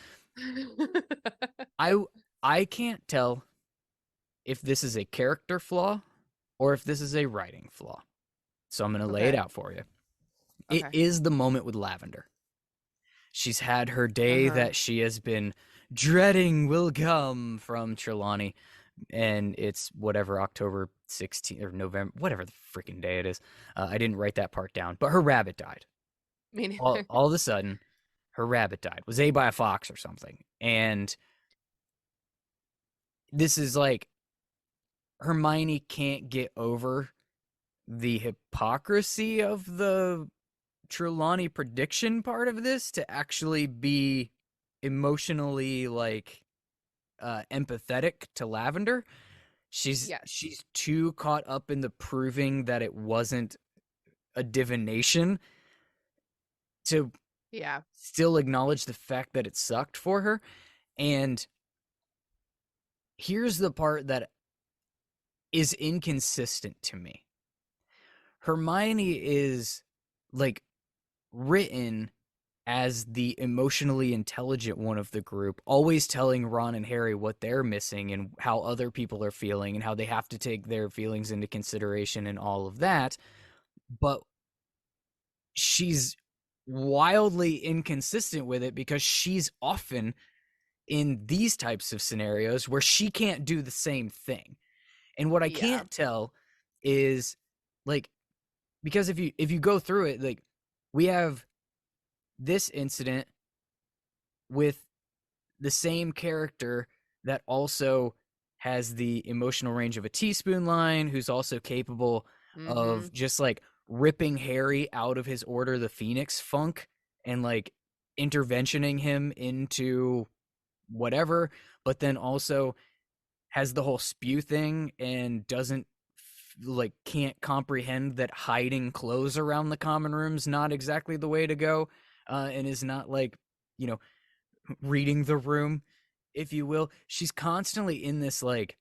I I can't tell if this is a character flaw or if this is a writing flaw. So I'm going to lay it Okay. out for you. It Okay. is the moment with Lavender. She's had her day Uh-huh. that she has been dreading will come from Trelawney, and it's whatever, October 16th or November, whatever the freaking day it is. I didn't write that part down, but her rabbit died. Me All, neither. all of a sudden, her rabbit died. Was ate by a fox or something. And this is like Hermione can't get over the hypocrisy of the Trelawney prediction part of this to actually be emotionally like empathetic to Lavender. Yes. She's too caught up in the proving that it wasn't a divination to Yeah. still acknowledge the fact that it sucked for her. And here's the part that is inconsistent to me. Hermione is like written as the emotionally intelligent one of the group, always telling Ron and Harry what they're missing and how other people are feeling and how they have to take their feelings into consideration and all of that. But she's wildly inconsistent with it because she's often in these types of scenarios where she can't do the same thing. And what I Yeah. can't tell is like, because if you go through it, like we have this incident with the same character that also has the emotional range of a teaspoon line, who's also capable Mm-hmm. of just like ripping Harry out of his Order the Phoenix funk and like interventioning him into whatever, but then also has the whole spew thing and doesn't like can't comprehend that hiding clothes around the common room's not exactly the way to go, and is not like, you know, reading the room, if you will. She's constantly in this like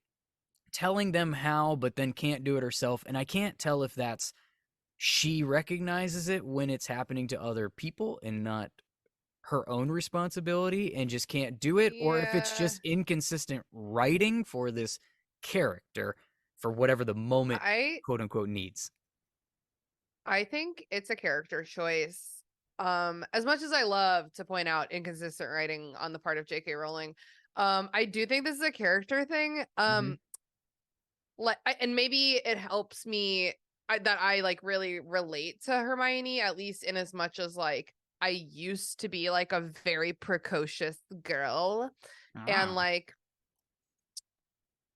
telling them how, but then can't do it herself. And I can't tell if that's she recognizes it when it's happening to other people and not her own responsibility and just can't do it, or if it's Yeah. just inconsistent writing for this character for whatever the moment I quote unquote needs. I think it's a character choice. As much as I love to point out inconsistent writing on the part of J.K. Rowling, I do think this is a character thing. Mm-hmm. And maybe it helps me that I like really relate to Hermione, at least in as much as like I used to be like a very precocious girl, and Ah. like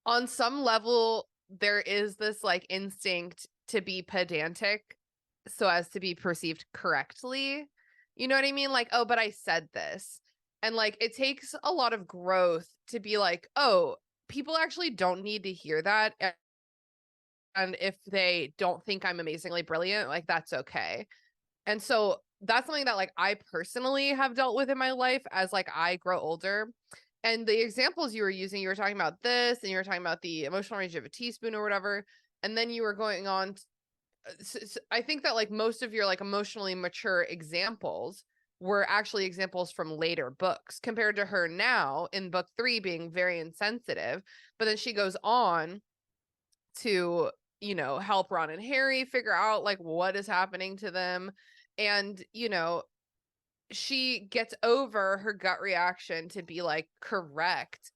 on some level there is this like instinct to be pedantic so as to be perceived correctly. You know what I mean? Like, oh, but I said this. And like it takes a lot of growth to be like, oh, people actually don't need to hear that. And if they don't think I'm amazingly brilliant, like that's okay. And so that's something that like I personally have dealt with in my life as like I grow older. And the examples you were using, you were talking about this and you were talking about the emotional range of a teaspoon or whatever. And then you were going on. I think that like most of your like emotionally mature examples were actually examples from later books compared to her now in book 3 being very insensitive. But then she goes on to, you know, help Ron and Harry figure out like what is happening to them. And, you know, she gets over her gut reaction to be like correct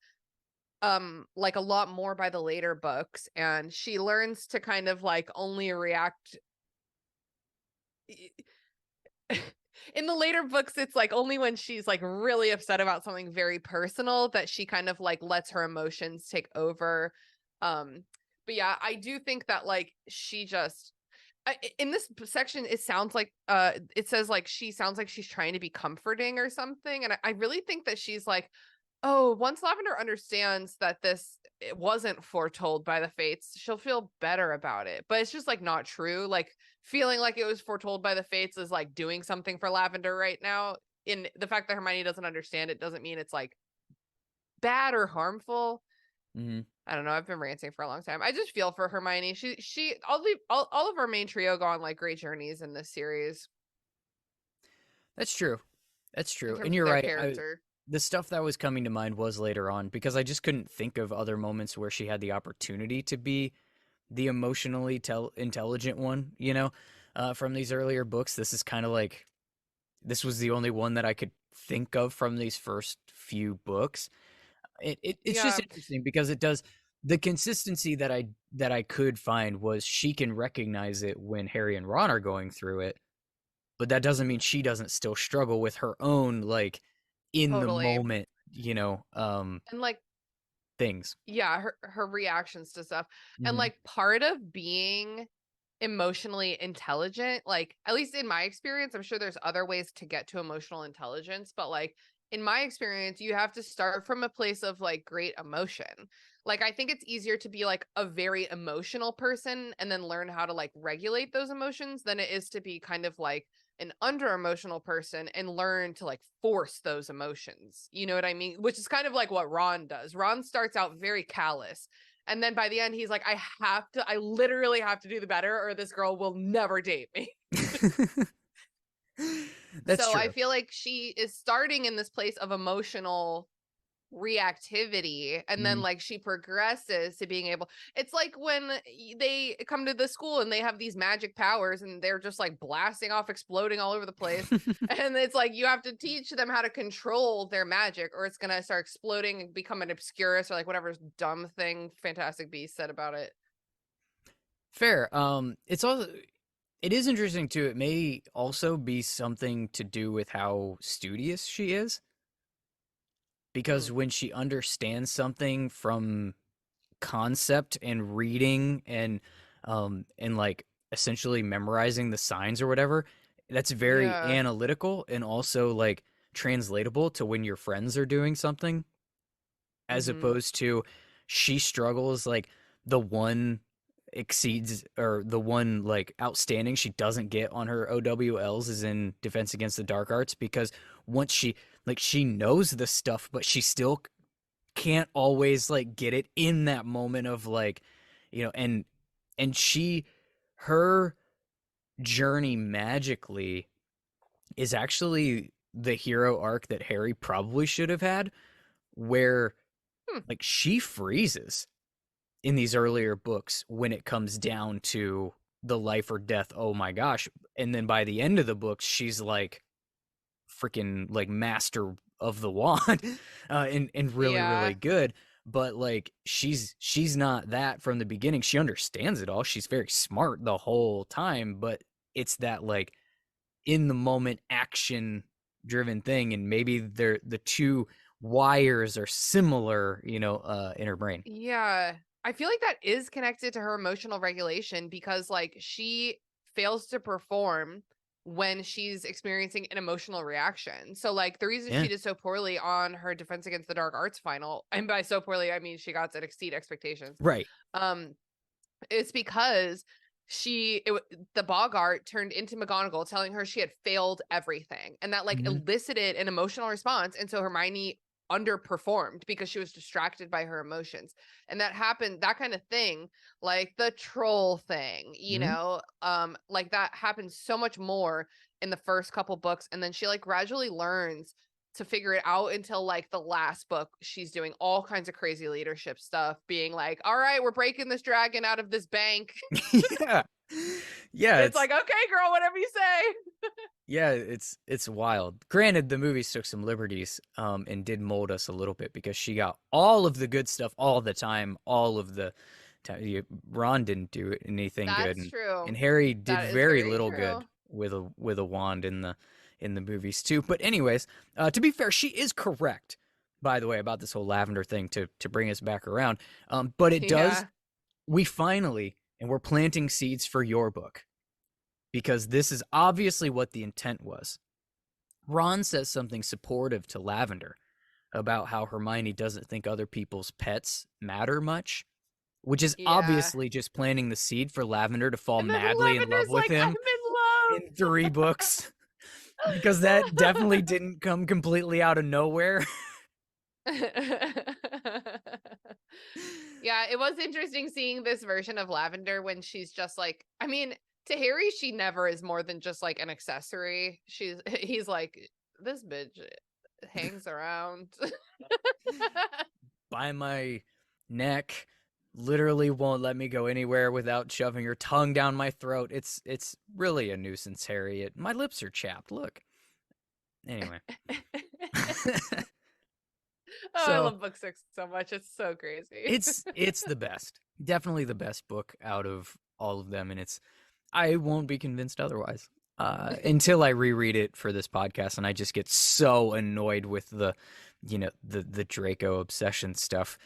like a lot more by the later books, and she learns to kind of like only react in the later books. It's like only when she's like really upset about something very personal that she kind of like lets her emotions take over. But yeah, I do think that like she just in this section it sounds like it says like she sounds like she's trying to be comforting or something, and I really think that she's like, oh, once Lavender understands that it wasn't foretold by the fates, she'll feel better about it. But it's just like not true. Like feeling like it was foretold by the fates is like doing something for Lavender right now. In the fact that Hermione doesn't understand it doesn't mean it's like bad or harmful. Mm-hmm. I don't know. I've been ranting for a long time. I just feel for Hermione. She all of our main trio go on like great journeys in this series That's true. That's in true. And terms of you're their right. character. The stuff that was coming to mind was later on because I just couldn't think of other moments where she had the opportunity to be the emotionally intelligent one, you know, from these earlier books. This is kind of like, this was the only one that I could think of from these first few books. It's just Yeah, interesting because it does, the consistency that I could find was she can recognize it when Harry and Ron are going through it, but that doesn't mean she doesn't still struggle with her own like in the totally. moment, you know, And like things. yeah, her reactions to stuff. And Hmm. like part of being emotionally intelligent, like at least in my experience, I'm sure there's other ways to get to emotional intelligence, but like in my experience, you have to start from a place of like great emotion. Like I think it's easier to be like a very emotional person and then learn how to like regulate those emotions than it is to be kind of like an under emotional person and learn to like force those emotions. You know what I mean? Which is kind of like what Ron does. Ron starts out very callous. And then by the end, he's like, I literally have to do the better or this girl will never date me. That's So I true. feel like she is starting in this place of emotional reactivity, and then Mhm. like she progresses to being able, it's like when they come to the school and they have these magic powers and they're just like blasting off, exploding all over the place, and it's like you have to teach them how to control their magic or it's gonna start exploding and become an obscurus or like whatever dumb thing Fantastic Beasts said about it. Fair. It's also, it is interesting too. It may also be something to do with how studious she is, because Mm, when she understands something from concept and reading and like essentially memorizing the signs or whatever, that's very yeah. analytical and also like translatable to when your friends are doing something, as Mm-hmm. opposed to she struggles like the one exceeds or the one like outstanding she doesn't get on her OWLs is in Defense Against the Dark Arts, because once she like she knows the stuff but she still can't always like get it in that moment of like, you know, and she, her journey magically is actually the hero arc that Harry probably should have had, where Hmm. like she freezes in these earlier books when it comes down to the life or death, oh my gosh, and then by the end of the books she's like freaking like master of the wand, and really Yeah. really good. But like she's not that from the beginning. She understands it all, she's very smart the whole time, but it's that like in the moment action driven thing, and maybe they're the two wires are similar, you know, in her brain. Yeah. I feel like that is connected to her emotional regulation because like she fails to perform when she's experiencing an emotional reaction. So like the reason Yeah. she did so poorly on her Defense Against the Dark Arts final, and by so poorly I mean she got to exceed expectations. Right. Um it's because the Bogart turned into McGonagall telling her she had failed everything, and that like Hmm. elicited an emotional response, and so Hermione underperformed because she was distracted by her emotions. And that happened, that kind of thing, like the troll thing, you Hmm. know, like that happens so much more in the first couple books, and then she like gradually learns to figure it out until like the last book. She's doing all kinds of crazy leadership stuff, being like, all right, we're breaking this dragon out of this bank. Yeah. Yeah, It's like, okay, girl, whatever you say. yeah, it's wild. Granted, the movies took some liberties and did mold us a little bit because she got all of the good stuff all the time, all of the time. Ron didn't do anything good, That's true. and Harry did That is very very little true. good with a wand in the movies too. But anyways, to be fair, she is correct, by the way, about this whole lavender thing to bring us back around. But it does. Yeah. We finally, and we're planting seeds for your book, because this is obviously what the intent was. Ron says something supportive to Lavender about how Hermione doesn't think other people's pets matter much, which is Yeah. obviously just planting the seed for Lavender to fall And then madly in love Lavender's with like, him I'm in love. in 3 books. Because that definitely didn't come completely out of nowhere. Yeah, it was interesting seeing this version of Lavender when she's just like, I mean, to Harry, she never is more than just like an accessory. He's like, this bitch hangs around. By my neck, literally won't let me go anywhere without shoving her tongue down my throat. It's really a nuisance, Harry. My lips are chapped. Look. Anyway. Oh, So, I love book 6 so much. It's so crazy. it's the best. Definitely the best book out of all of them, and I won't be convinced otherwise. Until I reread it for this podcast, and I just get so annoyed with the Draco obsession stuff.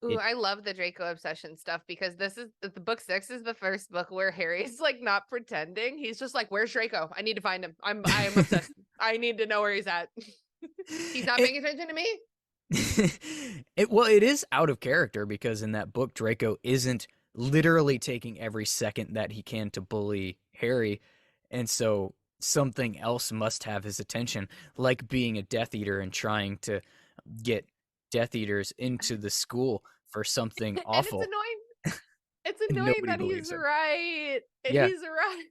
Ooh, I love the Draco obsession stuff because this is the book 6 is the first book where Harry's like not pretending. He's just like, "Where's Draco? I need to find him. I am obsessed. I need to know where he's at." He's not paying attention to me. It is out of character because in that book, Draco isn't literally taking every second that he can to bully Harry, and so something else must have his attention, like being a Death Eater and trying to get Death Eaters into the school for something awful. And it's annoying. It's annoying Nobody that believes he's him. right. Yeah. He's right.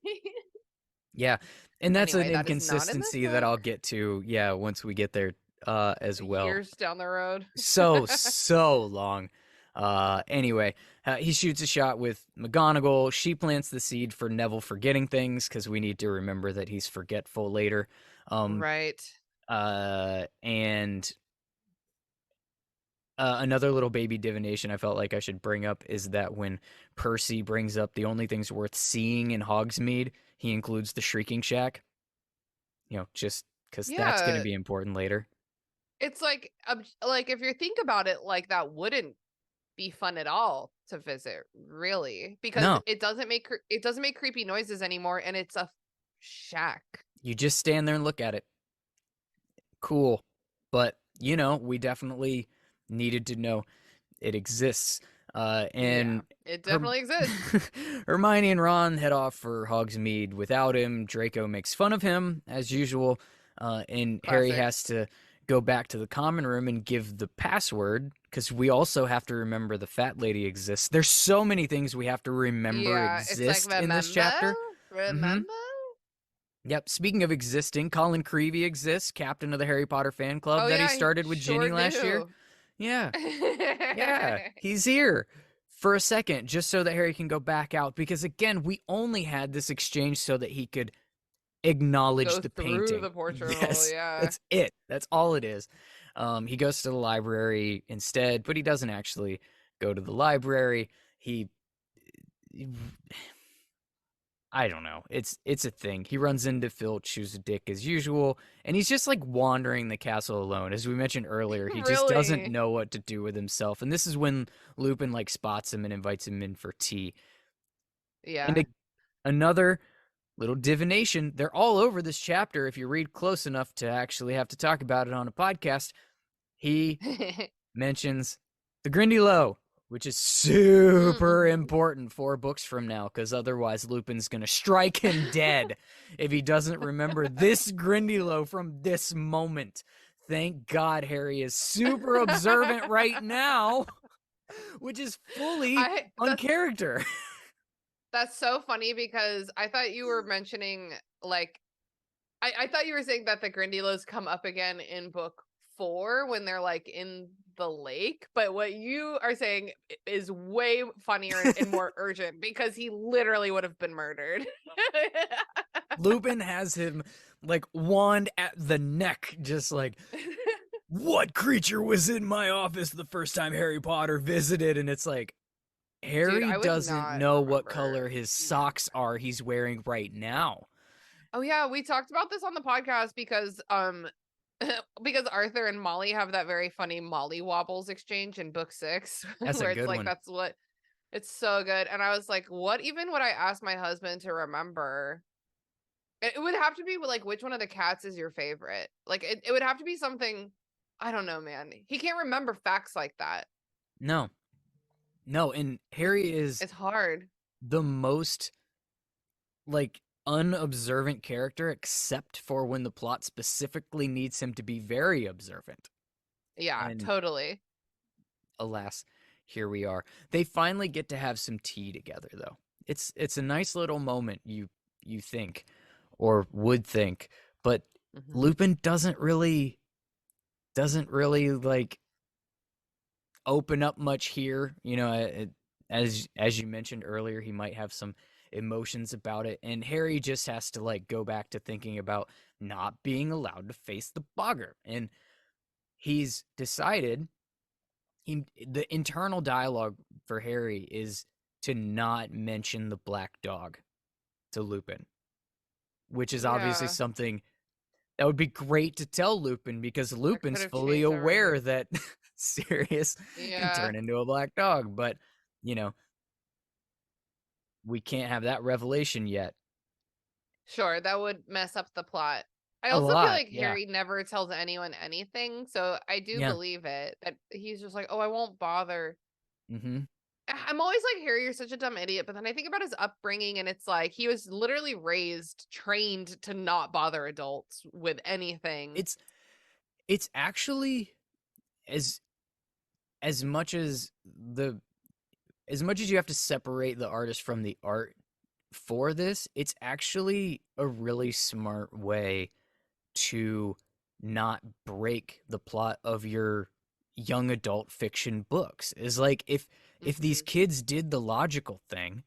Yeah, and that's Anyway, an that is not in this inconsistency that I'll book. get to, once we get there as well. Years down the road. So long. Anyway, he shoots a shot with McGonagall. She plants the seed for Neville forgetting things because we need to remember that he's forgetful later. Right. And another little baby divination I felt like I should bring up is that when Percy brings up the only things worth seeing in Hogsmeade, he includes the Shrieking Shack. Just because that's going to be important later. It's like if you think about it, like that wouldn't be fun at all to visit, really, because No. it doesn't make creepy noises anymore, and it's a shack. You just stand there and look at it. Cool. But, we definitely needed to know it exists. And it definitely exists. Hermione and Ron head off for Hogsmeade without him. Draco makes fun of him, as usual. And Classic. Harry has to go back to the common room and give the password, because we also have to remember the fat lady exists. There's so many things we have to remember exist in this chapter. Remember? Yep. Speaking of existing, Colin Creevey exists, captain of the Harry Potter fan club that he started with Ginny last year. Yeah. Yeah. He's here for a second just so that Harry can go back out, because again, we only had this exchange so that he could acknowledge the painting. The portrait. Yes, that's it. That's all it is. He goes to the library instead, but he doesn't actually go to the library. I don't know. It's a thing. He runs into Filch, who's a dick as usual, and he's just like wandering the castle alone. As we mentioned earlier, he just doesn't know what to do with himself. And this is when Lupin like spots him and invites him in for tea. Yeah. And another little divination. They're all over this chapter if you read close enough to actually have to talk about it on a podcast. He mentions the Grindylow, which is super important 4 books from now, because otherwise Lupin's going to strike him dead if he doesn't remember this Grindylow from this moment. Thank God Harry is super observant right now, which is fully on character. That's so funny because I thought you were mentioning like I thought you were saying that the Grindylows come up again in book 4 when they're like in the lake, but what you are saying is way funnier and more urgent because he literally would have been murdered. Lupin has him like wand at the neck, just like, what creature was in my office the first time Harry Potter visited? And it's like, Harry I would doesn't not know what remember. color his socks are he's wearing right now. Oh yeah, we talked about this on the podcast because because Arthur and Molly have that very funny Molly Wobbles exchange in book 6 That's a where it's good like one. that's what it's so good. And I was like, what even would I ask my husband to remember? It would have to be like which one of the cats is your favorite? Like it would have to be something I don't know, man. He can't remember facts like that. No, and Harry is It's hard. the most like unobservant character, except for when the plot specifically needs him to be very observant. Yeah, And totally. alas, here we are. They finally get to have some tea together, though. It's a nice little moment, you think, or would think, but Mhm. Lupin doesn't really like open up much here. You know, as you mentioned earlier, he might have some emotions about it, and Harry just has to like go back to thinking about not being allowed to face the bogger, and he's decided the internal dialogue for Harry is to not mention the black dog to Lupin, which is obviously Yeah. something that would be great to tell Lupin, because That could Lupin's have fully changed aware everything. that Sirius can Yeah. turn into a black dog, but you know, we can't have that revelation yet. Sure, that would mess up the plot. I A also feel lot, like yeah. Harry never tells anyone anything, so I do Yeah. believe it that he's just like, "Oh, I won't bother." Mm-hmm. I'm always like, "Harry, you're such a dumb idiot," but then I think about his upbringing and it's like he was literally raised, trained to not bother adults with anything. It's actually as as much as the as much as you have to separate the artist from the art for this, it's actually a really smart way to not break the plot of your young adult fiction books. Is like, if these Mhm. kids did the logical thing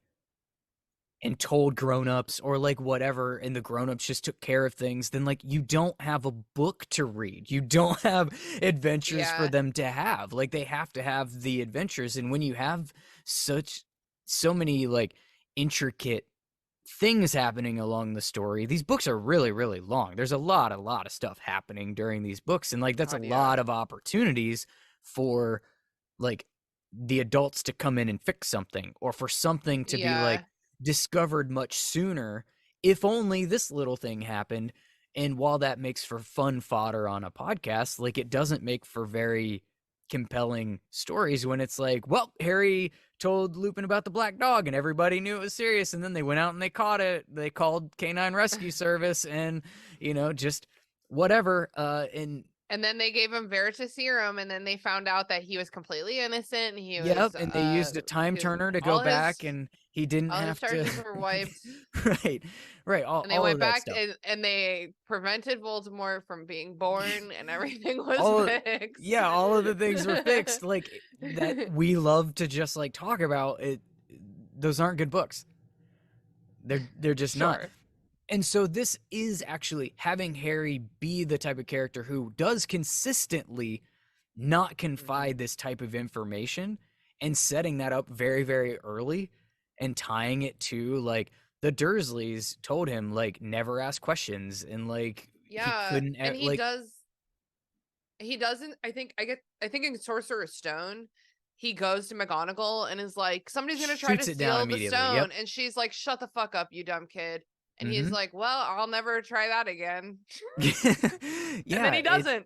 and told grown-ups or like whatever, and the grown-ups just took care of things, then like you don't have a book to read, you don't have adventures for Yeah. them to have. Like, they have to have the adventures, and when you have so many like intricate things happening along the story, these books are really, really long. There's a lot of stuff happening during these books, and like that's a God, yeah. lot of opportunities for like the adults to come in and fix something, or for something to be like Yeah. discovered much sooner, if only this little thing happened. And while that makes for fun fodder on a podcast, like, it doesn't make for very compelling stories when it's like, well, Harry told Lupin about the black dog and everybody knew it was serious, and then they went out and they caught it, they called Canine Rescue Service, and just whatever. And then they gave him Veritaserum, and then they found out that he was completely innocent. He Yep, was and they used a time his turner to go all back, his and he didn't all his have to. charges were wiped. Right, right, And they all went of that back stuff. and they prevented Voldemort from being born and everything was All fixed. Yeah, all of the things were fixed, like, that we love to just like talk about it. Those aren't good books. They're just not. Sure. And so this is actually having Harry be the type of character who does consistently not confide this type of information, and setting that up very, very early, and tying it to like the Dursleys told him like never ask questions, and like he Yeah. couldn't And like he doesn't I think in Sorcerer's Stone, he goes to McGonagall and is like, somebody's gonna try to shoots it down steal the immediately. Yep. stone. And she's like, shut the fuck up, you dumb kid. And he's Mm-hmm. like, well, I'll never try that again. And then Yeah, he doesn't.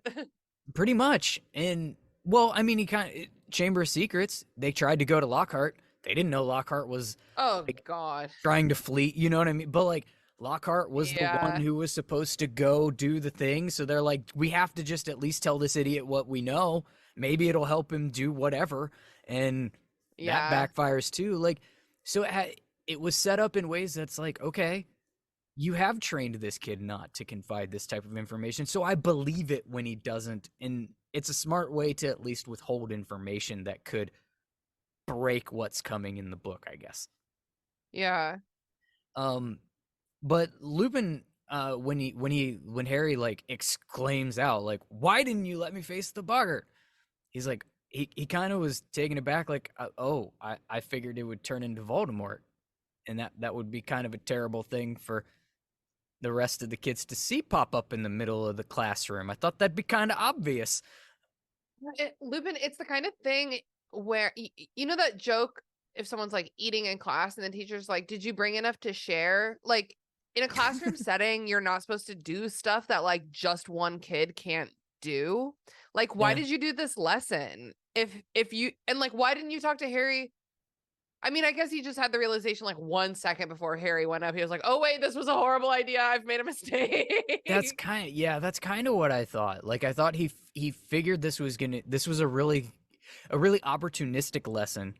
pretty much. And well, I mean, he kind of Chamber of Secrets. They tried to go to Lockhart. They didn't know Lockhart was Oh like God. trying to flee. You know what I mean? But like, Lockhart was the one Yeah. who was supposed to go do the thing. So they're like, we have to just at least tell this idiot what we know. Maybe it'll help him do whatever. And that Yeah. backfires too. Like, so it was set up in ways that's like, okay, you have trained this kid not to confide this type of information, so I believe it when he doesn't. And it's a smart way to at least withhold information that could break what's coming in the book, I guess. Yeah. But Lupin, when Harry like exclaims out like, "Why didn't you let me face the boggart?" He's like, he kind of was taken aback, like, "Oh, I figured it would turn into Voldemort, and that would be kind of a terrible thing for the rest of the kids to see pop up in the middle of the classroom. I thought that'd be kind of obvious." Lupin, it's the kind of thing where you know that joke if someone's like eating in class and the teacher's like, "Did you bring enough to share?" Like in a classroom setting, you're not supposed to do stuff that like just one kid can't do. Like, why Yeah. did you do this lesson? If you and like why didn't you talk to Harry? I mean, I guess he just had the realization like 1 second before Harry went up. He was like, "Oh wait, this was a horrible idea. I've made a mistake." That's kind of what I thought. Like I thought he figured this was a really opportunistic lesson,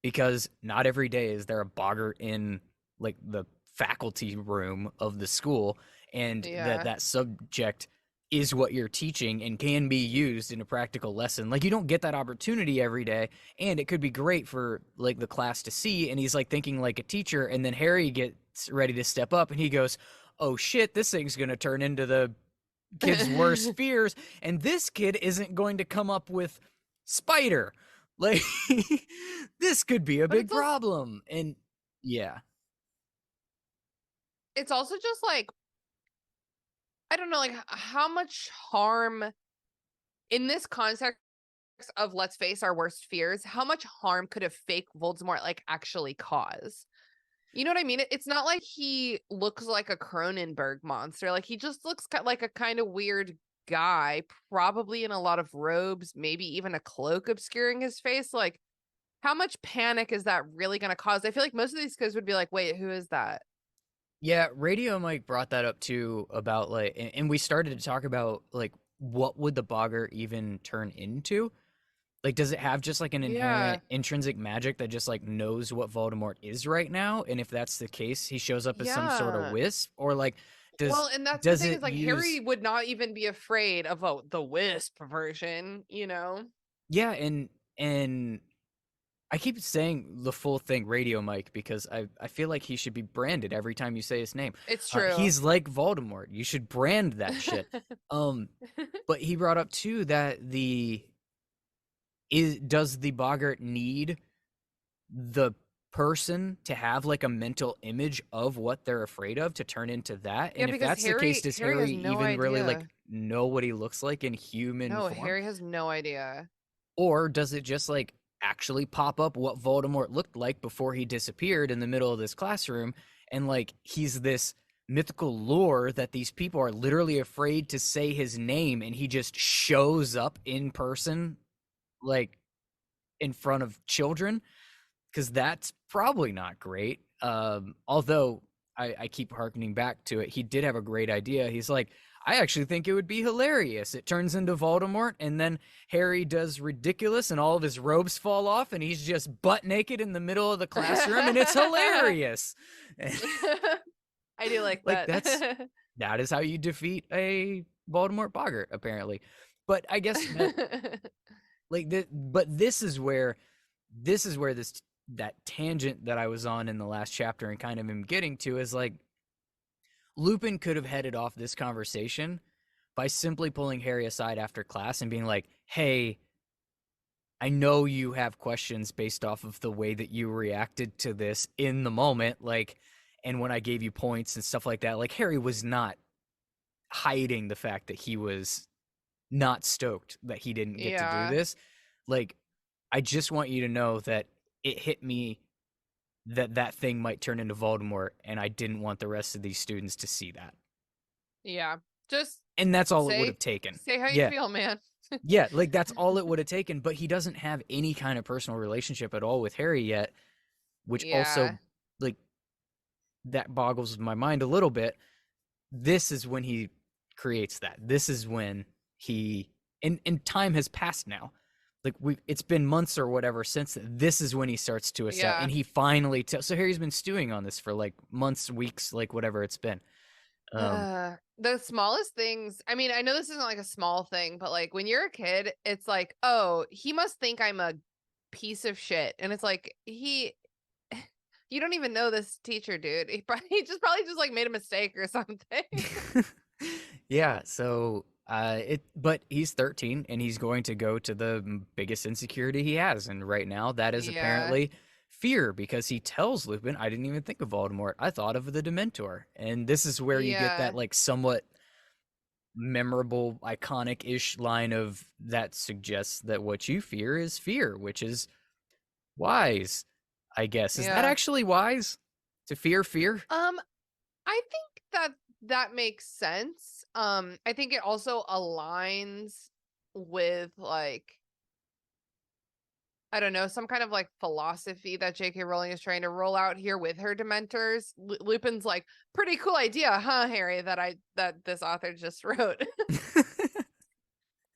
because not every day is there a boggart in like the faculty room of the school, and Yeah. that subject is what you're teaching and can be used in a practical lesson. Like you don't get that opportunity every day, and it could be great for like the class to see. And he's like thinking like a teacher, and then Harry gets ready to step up and he goes, "Oh shit, this thing's gonna turn into the kid's worst fears, and this kid isn't going to come up with spider. Like this could be a But big problem." And yeah. it's also just like, I don't know, like how much harm in this context of let's face our worst fears, how much harm could a fake Voldemort like actually cause? You know what I mean? It's not like he looks like a Cronenberg monster. Like he just looks like a kind of weird guy, probably in a lot of robes, maybe even a cloak obscuring his face. Like, how much panic is that really going to cause? I feel like most of these kids would be like, "Wait, who is that?" Yeah, Radio Mike brought that up too, about like, and we started to talk about like what would the boggart even turn into? Like, does it have just like an Yeah. inherent intrinsic magic that just like knows what Voldemort is right now? And if that's the case, he shows up as some sort of Yeah. wisp? Or like, Well, and that's the does thing it is like use? Harry would not even be afraid of the wisp version, you know? Yeah, and I keep saying the full thing, Radio Mike, because I feel like he should be branded every time you say his name. It's true. He's like Voldemort. You should brand that shit. But he brought up too that does the boggart need the person to have like a mental image of what they're afraid of to turn into that? Yeah, And if because that's the case, does Harry has Harry no even really like idea. know what he looks like in human No, form? Harry has no idea. Or does it just like actually pop up what Voldemort looked like before he disappeared in the middle of this classroom? And like he's this mythical lore that these people are literally afraid to say his name, and he just shows up in person, like in front of children, because that's probably not great. Although I keep harkening back to it, he did have a great idea. He's like, "I actually think it would be hilarious. It turns into Voldemort, and then Harry does ridiculous, and all of his robes fall off, and he's just butt naked in the middle of the classroom, and it's hilarious." I do like Like that. that is how you defeat a Voldemort boggart, apparently. But I guess that like but this is where this that tangent that I was on in the last chapter and kind of am getting to is like, Lupin could have headed off this conversation by simply pulling Harry aside after class and being like, "Hey, I know you have questions based off of the way that you reacted to this in the moment, like, and when I gave you points and stuff like that." Like Harry was not hiding the fact that he was not stoked that he didn't get to do Yeah. this. Like, I just want you to know that it hit me that that thing might turn into Voldemort, and I didn't want the rest of these students to see that. Yeah. Just And that's all it would say have taken. say how you Yeah. feel, man. Yeah, like that's all it would have taken, but he doesn't have any kind of personal relationship at all with Harry yet, which Yeah. also like that boggles my mind a little bit. This is when he creates that. This is when he and time has passed now. Like it's been months or whatever since this is when he starts to assess, Yeah. and he finally so Harry's been stewing on this for like months, weeks, like whatever it's been. Um, The smallest things. I mean, I know this isn't like a small thing, but like when you're a kid, it's like, oh, he must think I'm a piece of shit, and it's like you don't even know this teacher, dude. He probably just like made a mistake or something. yeah, so but he's 13 and he's going to go to the biggest insecurity he has, and right now that is Yeah, apparently fear, because he tells Lupin, I didn't even think of Voldemort. I thought of the Dementor. And this is where you get that yeah, like somewhat memorable, iconic-ish line of that suggests that what you fear is fear, which is wise, I guess. Is that yeah. actually wise? To fear fear? I think that makes sense. I think it also aligns with like I don't know, some kind of like philosophy that J.K. Rowling is trying to roll out here with her Dementors. Lupin's like, pretty cool idea, huh, Harry? That this author just wrote.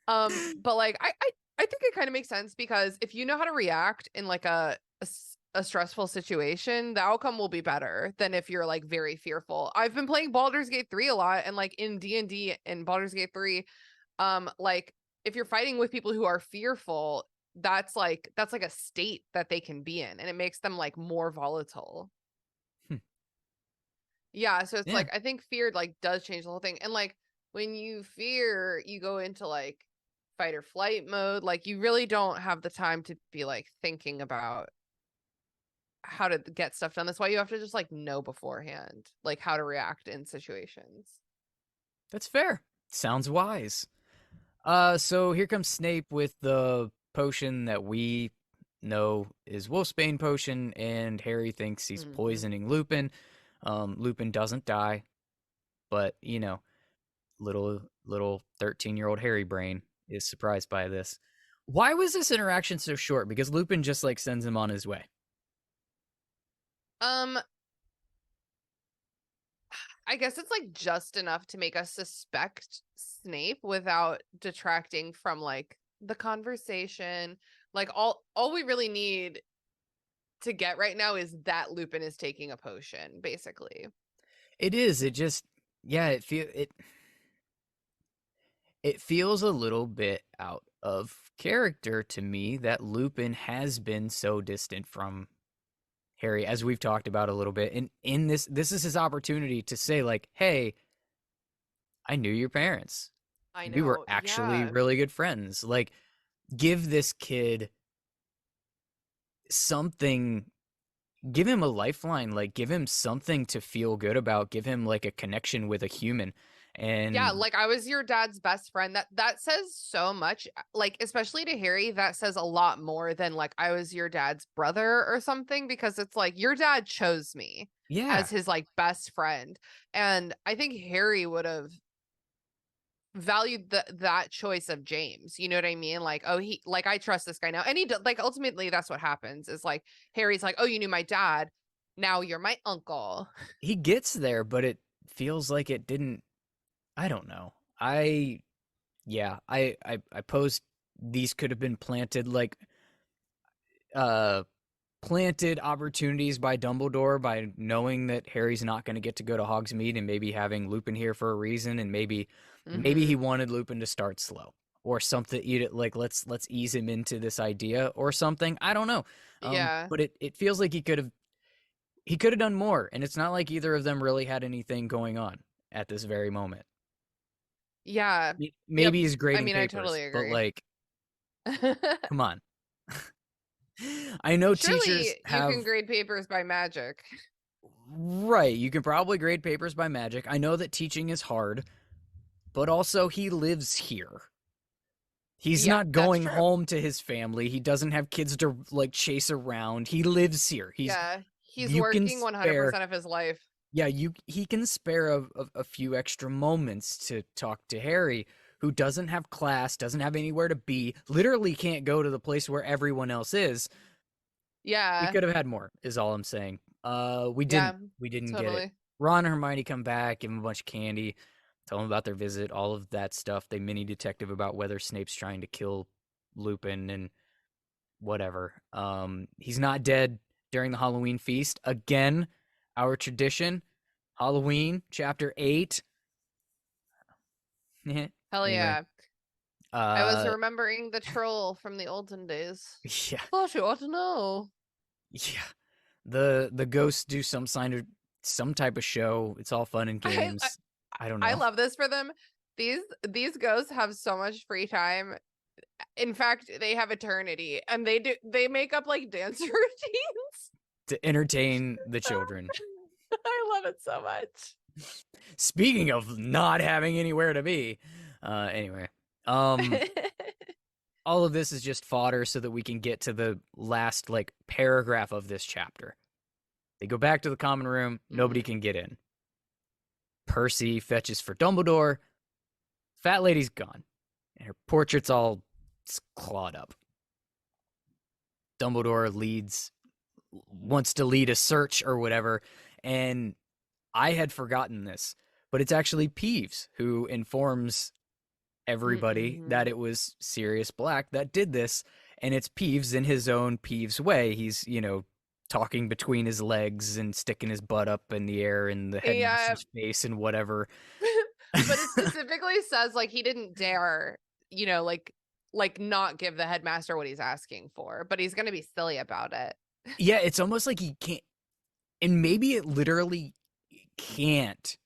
But like I think it kind of makes sense because if you know how to react in like a stressful situation, the outcome will be better than if you're like very fearful. I've been playing Baldur's Gate 3 a lot, and like in D&D and Baldur's Gate 3, like if you're fighting with people who are fearful, that's like a state that they can be in, and it makes them like more volatile. Hmm. Yeah, so it's Yeah. like I think fear like does change the whole thing. And like when you fear, you go into like fight or flight mode. Like you really don't have the time to be like thinking about how to get stuff done. That's why you have to just like know beforehand like how to react in situations. That's fair. Sounds wise. So here comes Snape with the potion that we know is Wolfsbane potion, and Harry thinks he's Hmm. poisoning Lupin. Lupin doesn't die, but little 13-year-old Harry brain is surprised by this. Why was this interaction so short? Because Lupin just like sends him on his way. Um I guess it's like just enough to make us suspect Snape without detracting from like the conversation. Like all we really need to get right now is that Lupin is taking a potion, basically. It is. It just yeah. It feels a little bit out of character to me that Lupin has been so distant from Harry, as we've talked about a little bit. And in this is his opportunity to say, like, hey, I knew your parents. I We were know. actually Yeah. really good friends. Like, give this kid something, give him a lifeline, like, give him something to feel good about, give him like a connection with a human. Yeah, And like I was your dad's best friend. That says so much. Like especially to Harry, that says a lot more than like I was your dad's brother or something, because it's like your dad chose me yeah, as his like best friend. And I think Harry would have valued that choice of James. You know what I mean? Like, oh, he like I trust this guy now. And like ultimately that's what happens is like Harry's like, "Oh, you knew my dad. Now you're my uncle." he gets there, but it feels like it didn't. I don't know. I posed these could have been planted like uh planted opportunities by Dumbledore by knowing that Harry's not going to get to go to Hogsmeade, and maybe having Lupin here for a reason, and maybe he Mhm. wanted Lupin to start slow or something. Eat it like let's ease him into this idea or something. I don't know. Yeah. But it feels like he could have done more, and it's not like either of them really had anything going on at this very moment. Yeah. Yep. Maybe he's I grading mean, I papers, totally but agree. like, come on. I know teachers Surely you can have grade papers by magic. right. You can probably grade papers by magic. I know that teaching is hard, but also he lives here. He's Yeah, not that's going true. home to his family. He doesn't have kids to like chase around. He lives here. Yeah. He's You can working spare 100% of his life. yeah, he can spare a few extra moments to talk to Harry, who doesn't have class, doesn't have anywhere to be, literally can't go to the place where everyone else is. We Yeah. could have had more, is all I'm saying. We Yeah. didn't. We didn't get it. Totally. Ron and Hermione come back, give him a bunch of candy, tell him about their visit, all of that stuff. They mini detective about whether Snape's trying to kill Lupin and whatever. He's not dead during the Halloween feast. Again, our tradition. Halloween, chapter 8. Hell Anyway, yeah. I was remembering the troll from the olden days. yeah, Thought you ought to know. yeah. The ghosts do some type of show. It's all fun and games. I don't I know. love this for them. These ghosts have so much free time. In fact, they have eternity, and they make up like dance routines To entertain the children. I love it so much. Speaking of not having anywhere to be, anyway, all of this is just fodder so that we can get to the last like paragraph of this chapter. They go back to the common room. Nobody can get in. Percy fetches for Dumbledore. Fat lady's gone, and her portrait's all clawed up. Dumbledore wants to lead a search or whatever, and I had forgotten this, but it's actually Peeves who informs everybody that it was Sirius Black that did this, and it's Peeves in his own Peeves way. He's, talking between his legs and sticking his butt up in the air in the headmaster's face and whatever. But it specifically says like he didn't dare, like not give the headmaster what he's asking for, but he's gonna be silly about it. Yeah, it's almost like he can't, and maybe it literally can't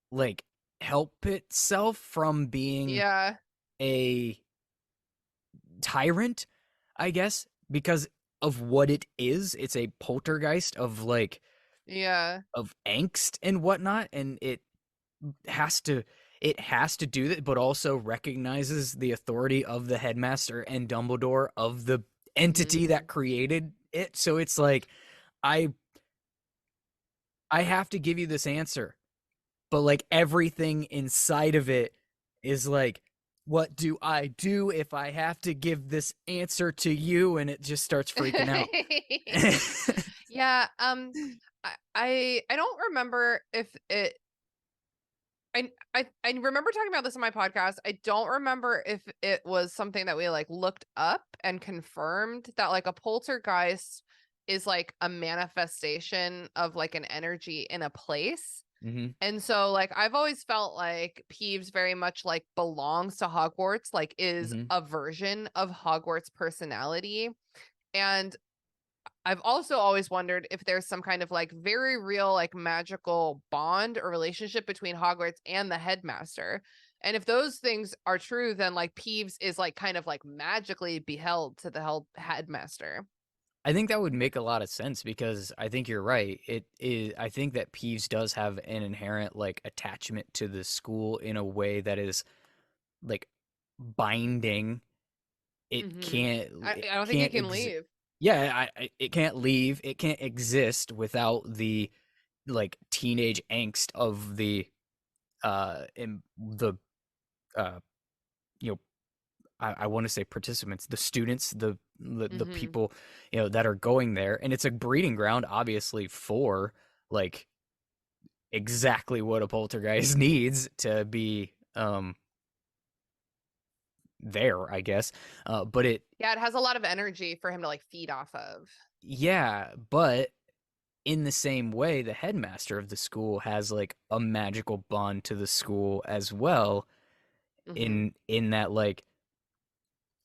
like help itself from being a tyrant, I guess, because of what it is. It's a poltergeist of like of angst and whatnot, and it has to do that, but also recognizes the authority of the headmaster and Dumbledore, of the entity that created it. So it's like I have to give you this answer, but like everything inside of it is like, what do I do if I have to give this answer to you? And it just starts freaking out. Yeah. I don't remember if it. I remember talking about this on my podcast. I don't remember if it was something that we like looked up and confirmed that like a poltergeist is like a manifestation of like an energy in a place. And so like I've always felt like Peeves very much like belongs to Hogwarts, like is a version of Hogwarts personality. And I've also always wondered if there's some kind of like very real like magical bond or relationship between Hogwarts and the headmaster. And if those things are true, then like Peeves is like kind of like magically beheld to the headmaster. I think that would make a lot of sense, because I think you're right. It is. I think that Peeves does have an inherent like attachment to the school in a way that is like binding. It can't. I don't think it can leave. Yeah, it can't leave. It can't exist without the like teenage angst of the I want to say participants, the students, the people, that are going there. And it's a breeding ground, obviously, for like exactly what a poltergeist needs to be there, I guess. But it has a lot of energy for him to like feed off of. Yeah, but in the same way, the headmaster of the school has like a magical bond to the school as well. In that, like,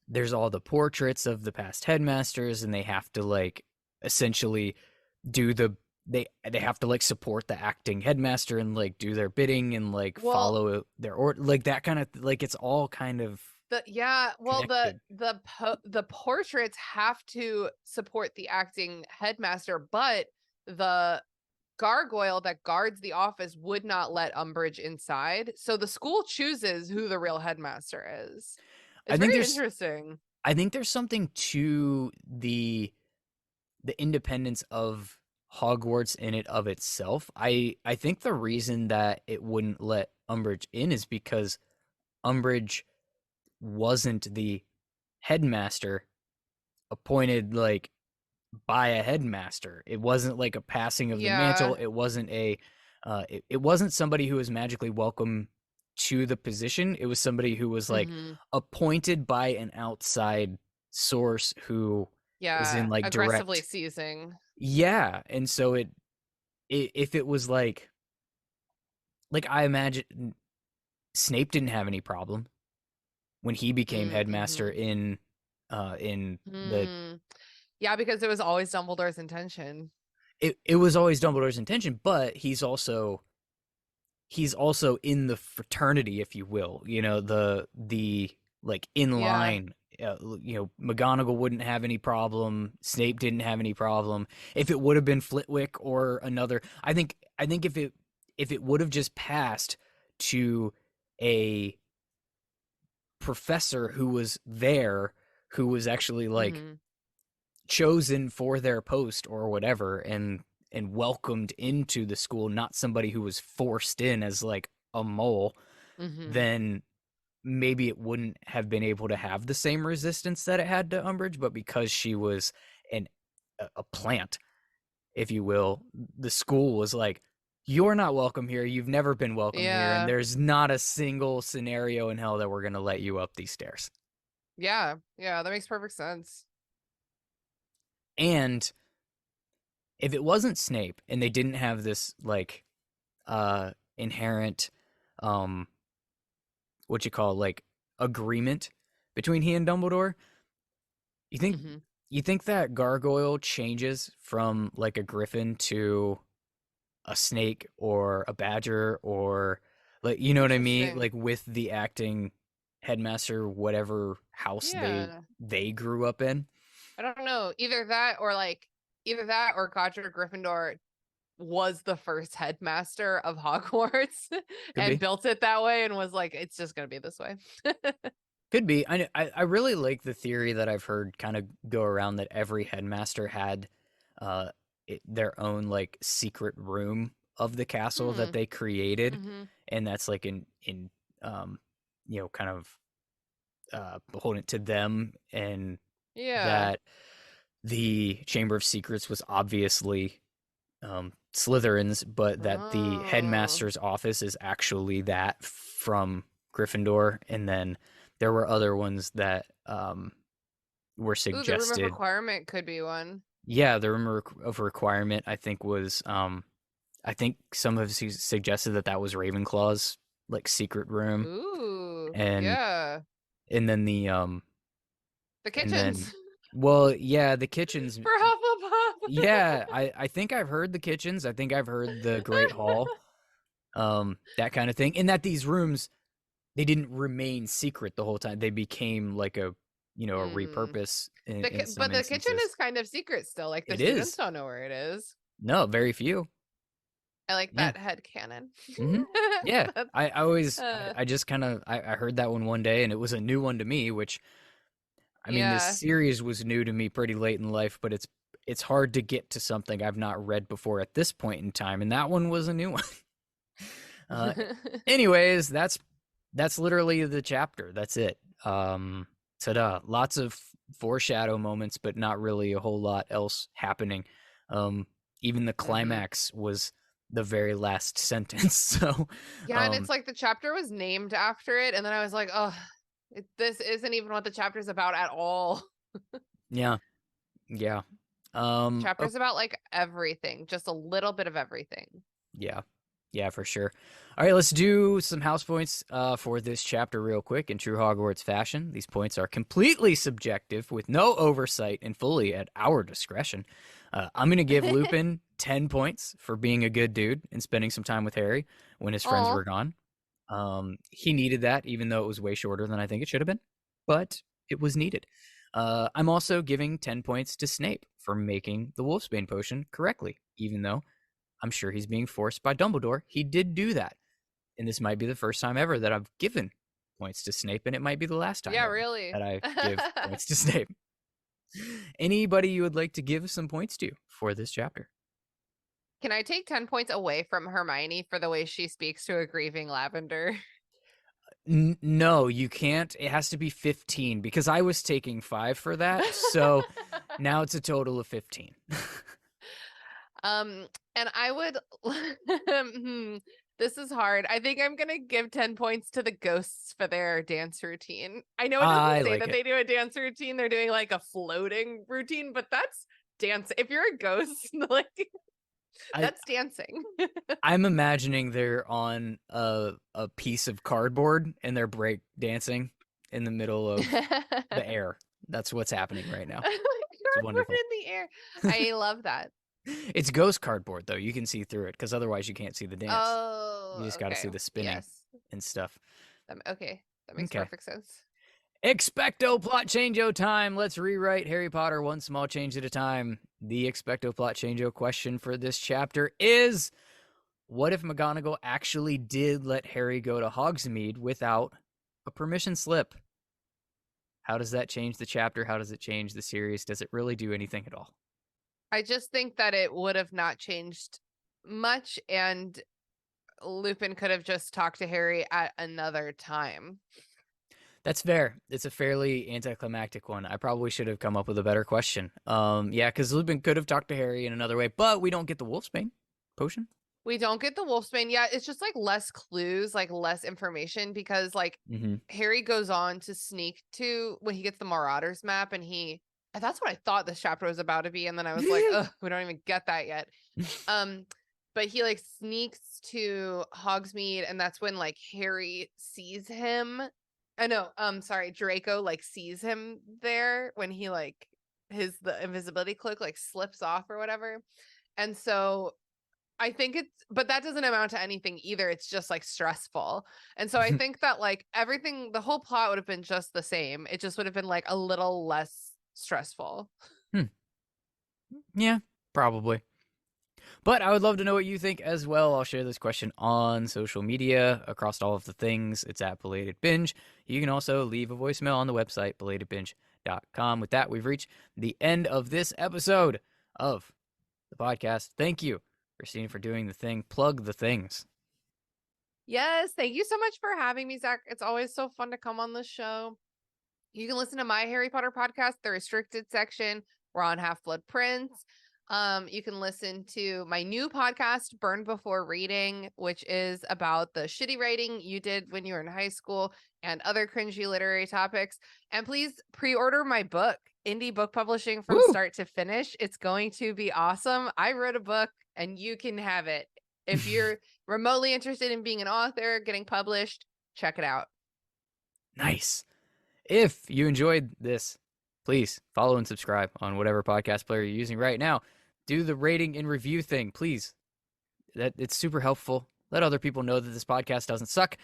there's all the portraits of the past headmasters, and they have to like essentially do they have to like support the acting headmaster and like do their bidding and like follow their order, like that kind of like, it's all kind of connected. The portraits have to support the acting headmaster, but the gargoyle that guards the office would not let Umbridge inside. So the school chooses who the real headmaster is. It's very interesting. I think there's something to the independence of Hogwarts in it of itself. I think the reason that it wouldn't let Umbridge in is because Umbridge wasn't the headmaster appointed like by a headmaster. It wasn't like a passing of the mantle. It wasn't it wasn't somebody who was magically welcome to the position. It was somebody who was like appointed by an outside source who was in like aggressively direct seizing. Yeah, and so if it was like like I imagine Snape didn't have any problem when he became headmaster Mm-hmm. in the Yeah, because it was always Dumbledore's intention. it was always Dumbledore's intention, but he's also in the fraternity, if you will. You know, the like in Yeah. line. You know, McGonagall wouldn't have any problem. Snape didn't have any problem. If it would have been Flitwick or another, I think if it would have just passed to a professor who was there, who was actually like Mm-hmm. chosen for their post or whatever, and welcomed into the school, not somebody who was forced in as like a mole, Mm-hmm. then maybe it wouldn't have been able to have the same resistance that it had to Umbridge. But because she was an a plant, if you will, the school was like, you're not welcome here. You've never been welcome here, and Yeah. there's not a single scenario in hell that we're gonna let you up these stairs. Yeah. Yeah. That makes perfect sense. And if it wasn't Snape and they didn't have this like inherent um what you call like agreement between he and Dumbledore, you think Mm-hmm. that gargoyle changes from like a griffin to a snake or a badger, or like, you know what I mean, Interesting. like with the acting headmaster, whatever house Yeah. they grew up in. I don't know. Either that or Godric Gryffindor was the first headmaster of Hogwarts Could and be. built it that way and was like, it's just gonna be this way. Could be. I really like the theory that I've heard kind of go around that every headmaster had uh their own like secret room of the castle that Hmm. they created, Mm-hmm. and that's like in um you know, kind of beholden to them, and Yeah. that the Chamber of Secrets was obviously Slytherin's, but that the Oh. headmaster's office is actually that from Gryffindor, and then there were other ones that were Ooh, the room of suggested. requirement could be one. Yeah, the room of requirement, I think, was I think some have suggested that that was Ravenclaw's like secret room, Ooh, and yeah. and then The and then kitchens well, yeah, the kitchens. for Hufflepuff. Yeah, I think I've heard the kitchens. I think I've heard the Great Hall, that kind of thing. And that these rooms, they didn't remain secret the whole time. They became like a, you know, a Hmm. repurpose in some But the kitchen instances. is kind of secret still. Like the It students is. don't know where it is. No, very few. I like Yeah. that head canon. Hmm. Yeah. That's, I always, uh, I just kind of, I heard that one day, and it was a new one to me, which, I mean, this yeah. series was new to me pretty late in life, but it's hard to get to something I've not read before at this point in time, and that one was a new one. Uh, anyways, that's literally the chapter. That's it. Ta-da! Lots of foreshadow moments, but not really a whole lot else happening. Even the Hmm. climax was the very last sentence. So, Yeah, and it's um, like the chapter was named after it, and then I was like, oh, this isn't even what the chapter's about at all. yeah, yeah. Oh, Chapter's about like everything, just a little bit of everything. yeah. Yeah, for sure. All right, let's do some house points for this chapter real quick in true Hogwarts fashion. These points are completely subjective with no oversight and fully at our discretion. I'm going to give Lupin 10 points for being a good dude and spending some time with Harry when his friends Oh, were gone. He needed that, even though it was way shorter than I think it should have been, but it was needed. I'm also giving 10 points to Snape for making the Wolfsbane potion correctly, even though I'm sure he's being forced by Dumbledore. He did do that. And this might be the first time ever that I've given points to Snape, and it might be the last time yeah, ever really. that I give points to Snape. Anybody you would like to give some points to for this chapter? Can I take 10 points away from Hermione for the way she speaks to a grieving Lavender? No, you can't. It has to be 15 because I was taking 5 for that. So now it's a total of 15. And I would this is hard. I think I'm gonna give 10 points to the ghosts for their dance routine. I know it I doesn't say like that it. they do a dance routine, they're doing like a floating routine, but that's dance. If you're a ghost, like That's dancing. I'm imagining they're on a piece of cardboard and they're break dancing in the middle of the air. That's what's happening right now. It's Cardboard wonderful. in the air. I love that. It's ghost cardboard though. You can see through it because otherwise you can't see the dance. Oh, You just got to see the spinning Yes. and stuff. Okay. That makes Okay. perfect sense. Expecto plot changeo time. Let's rewrite Harry Potter one small change at a time. The expecto plot changeo question for this chapter is, what if McGonagall actually did let Harry go to Hogsmeade without a permission slip? How does that change the chapter? How does it change the series? Does it really do anything at all? I just think that it would have not changed much, and Lupin could have just talked to Harry at another time. That's fair. It's a fairly anticlimactic one. I probably should have come up with a better question. Yeah, because Lupin could have talked to Harry in another way, but we don't get the Wolfsbane potion. We don't get the Wolfsbane. Yeah, it's just like less clues, like less information, because like Harry goes on to sneak to when he gets the Marauders map, and that's what I thought this chapter was about to be, and then I was like, oh, we don't even get that yet. But he like sneaks to Hogsmeade, and that's when like Harry sees him. Sorry, Draco like sees him there when he like the invisibility cloak like slips off or whatever. And so I think but that doesn't amount to anything either. It's just like stressful. And so I think that like the whole plot would have been just the same. It just would have been like a little less stressful. Yeah, probably. But I would love to know what you think as well. I'll share this question on social media across all of the things. It's at Belated Binge. You can also leave a voicemail on the website, belatedbinge.com. With that, we've reached the end of this episode of the podcast. Thank you, Christina, for doing the thing. Plug the things. Yes, thank you so much for having me, Zach. It's always so fun to come on the show. You can listen to my Harry Potter podcast, the restricted section. We're on Half-Blood Prince. You can listen to my new podcast, Burn Before Reading, which is about the shitty writing you did when you were in high school and other cringy literary topics. And please pre-order my book, Indie Book Publishing from start to finish. It's going to be awesome. I wrote a book and you can have it. If you're remotely interested in being an author, getting published, check it out. Nice. If you enjoyed this, please follow and subscribe on whatever podcast player you're using right now. Do the rating and review thing, please. It's super helpful. Let other people know that this podcast doesn't suck.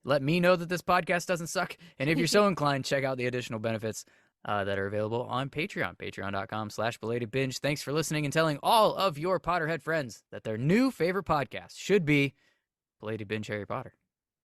Let me know that this podcast doesn't suck. And if you're so inclined, check out the additional benefits that are available on Patreon, patreon.com/belatedbinge. Thanks for listening and telling all of your Potterhead friends that their new favorite podcast should be Belated Binge Harry Potter.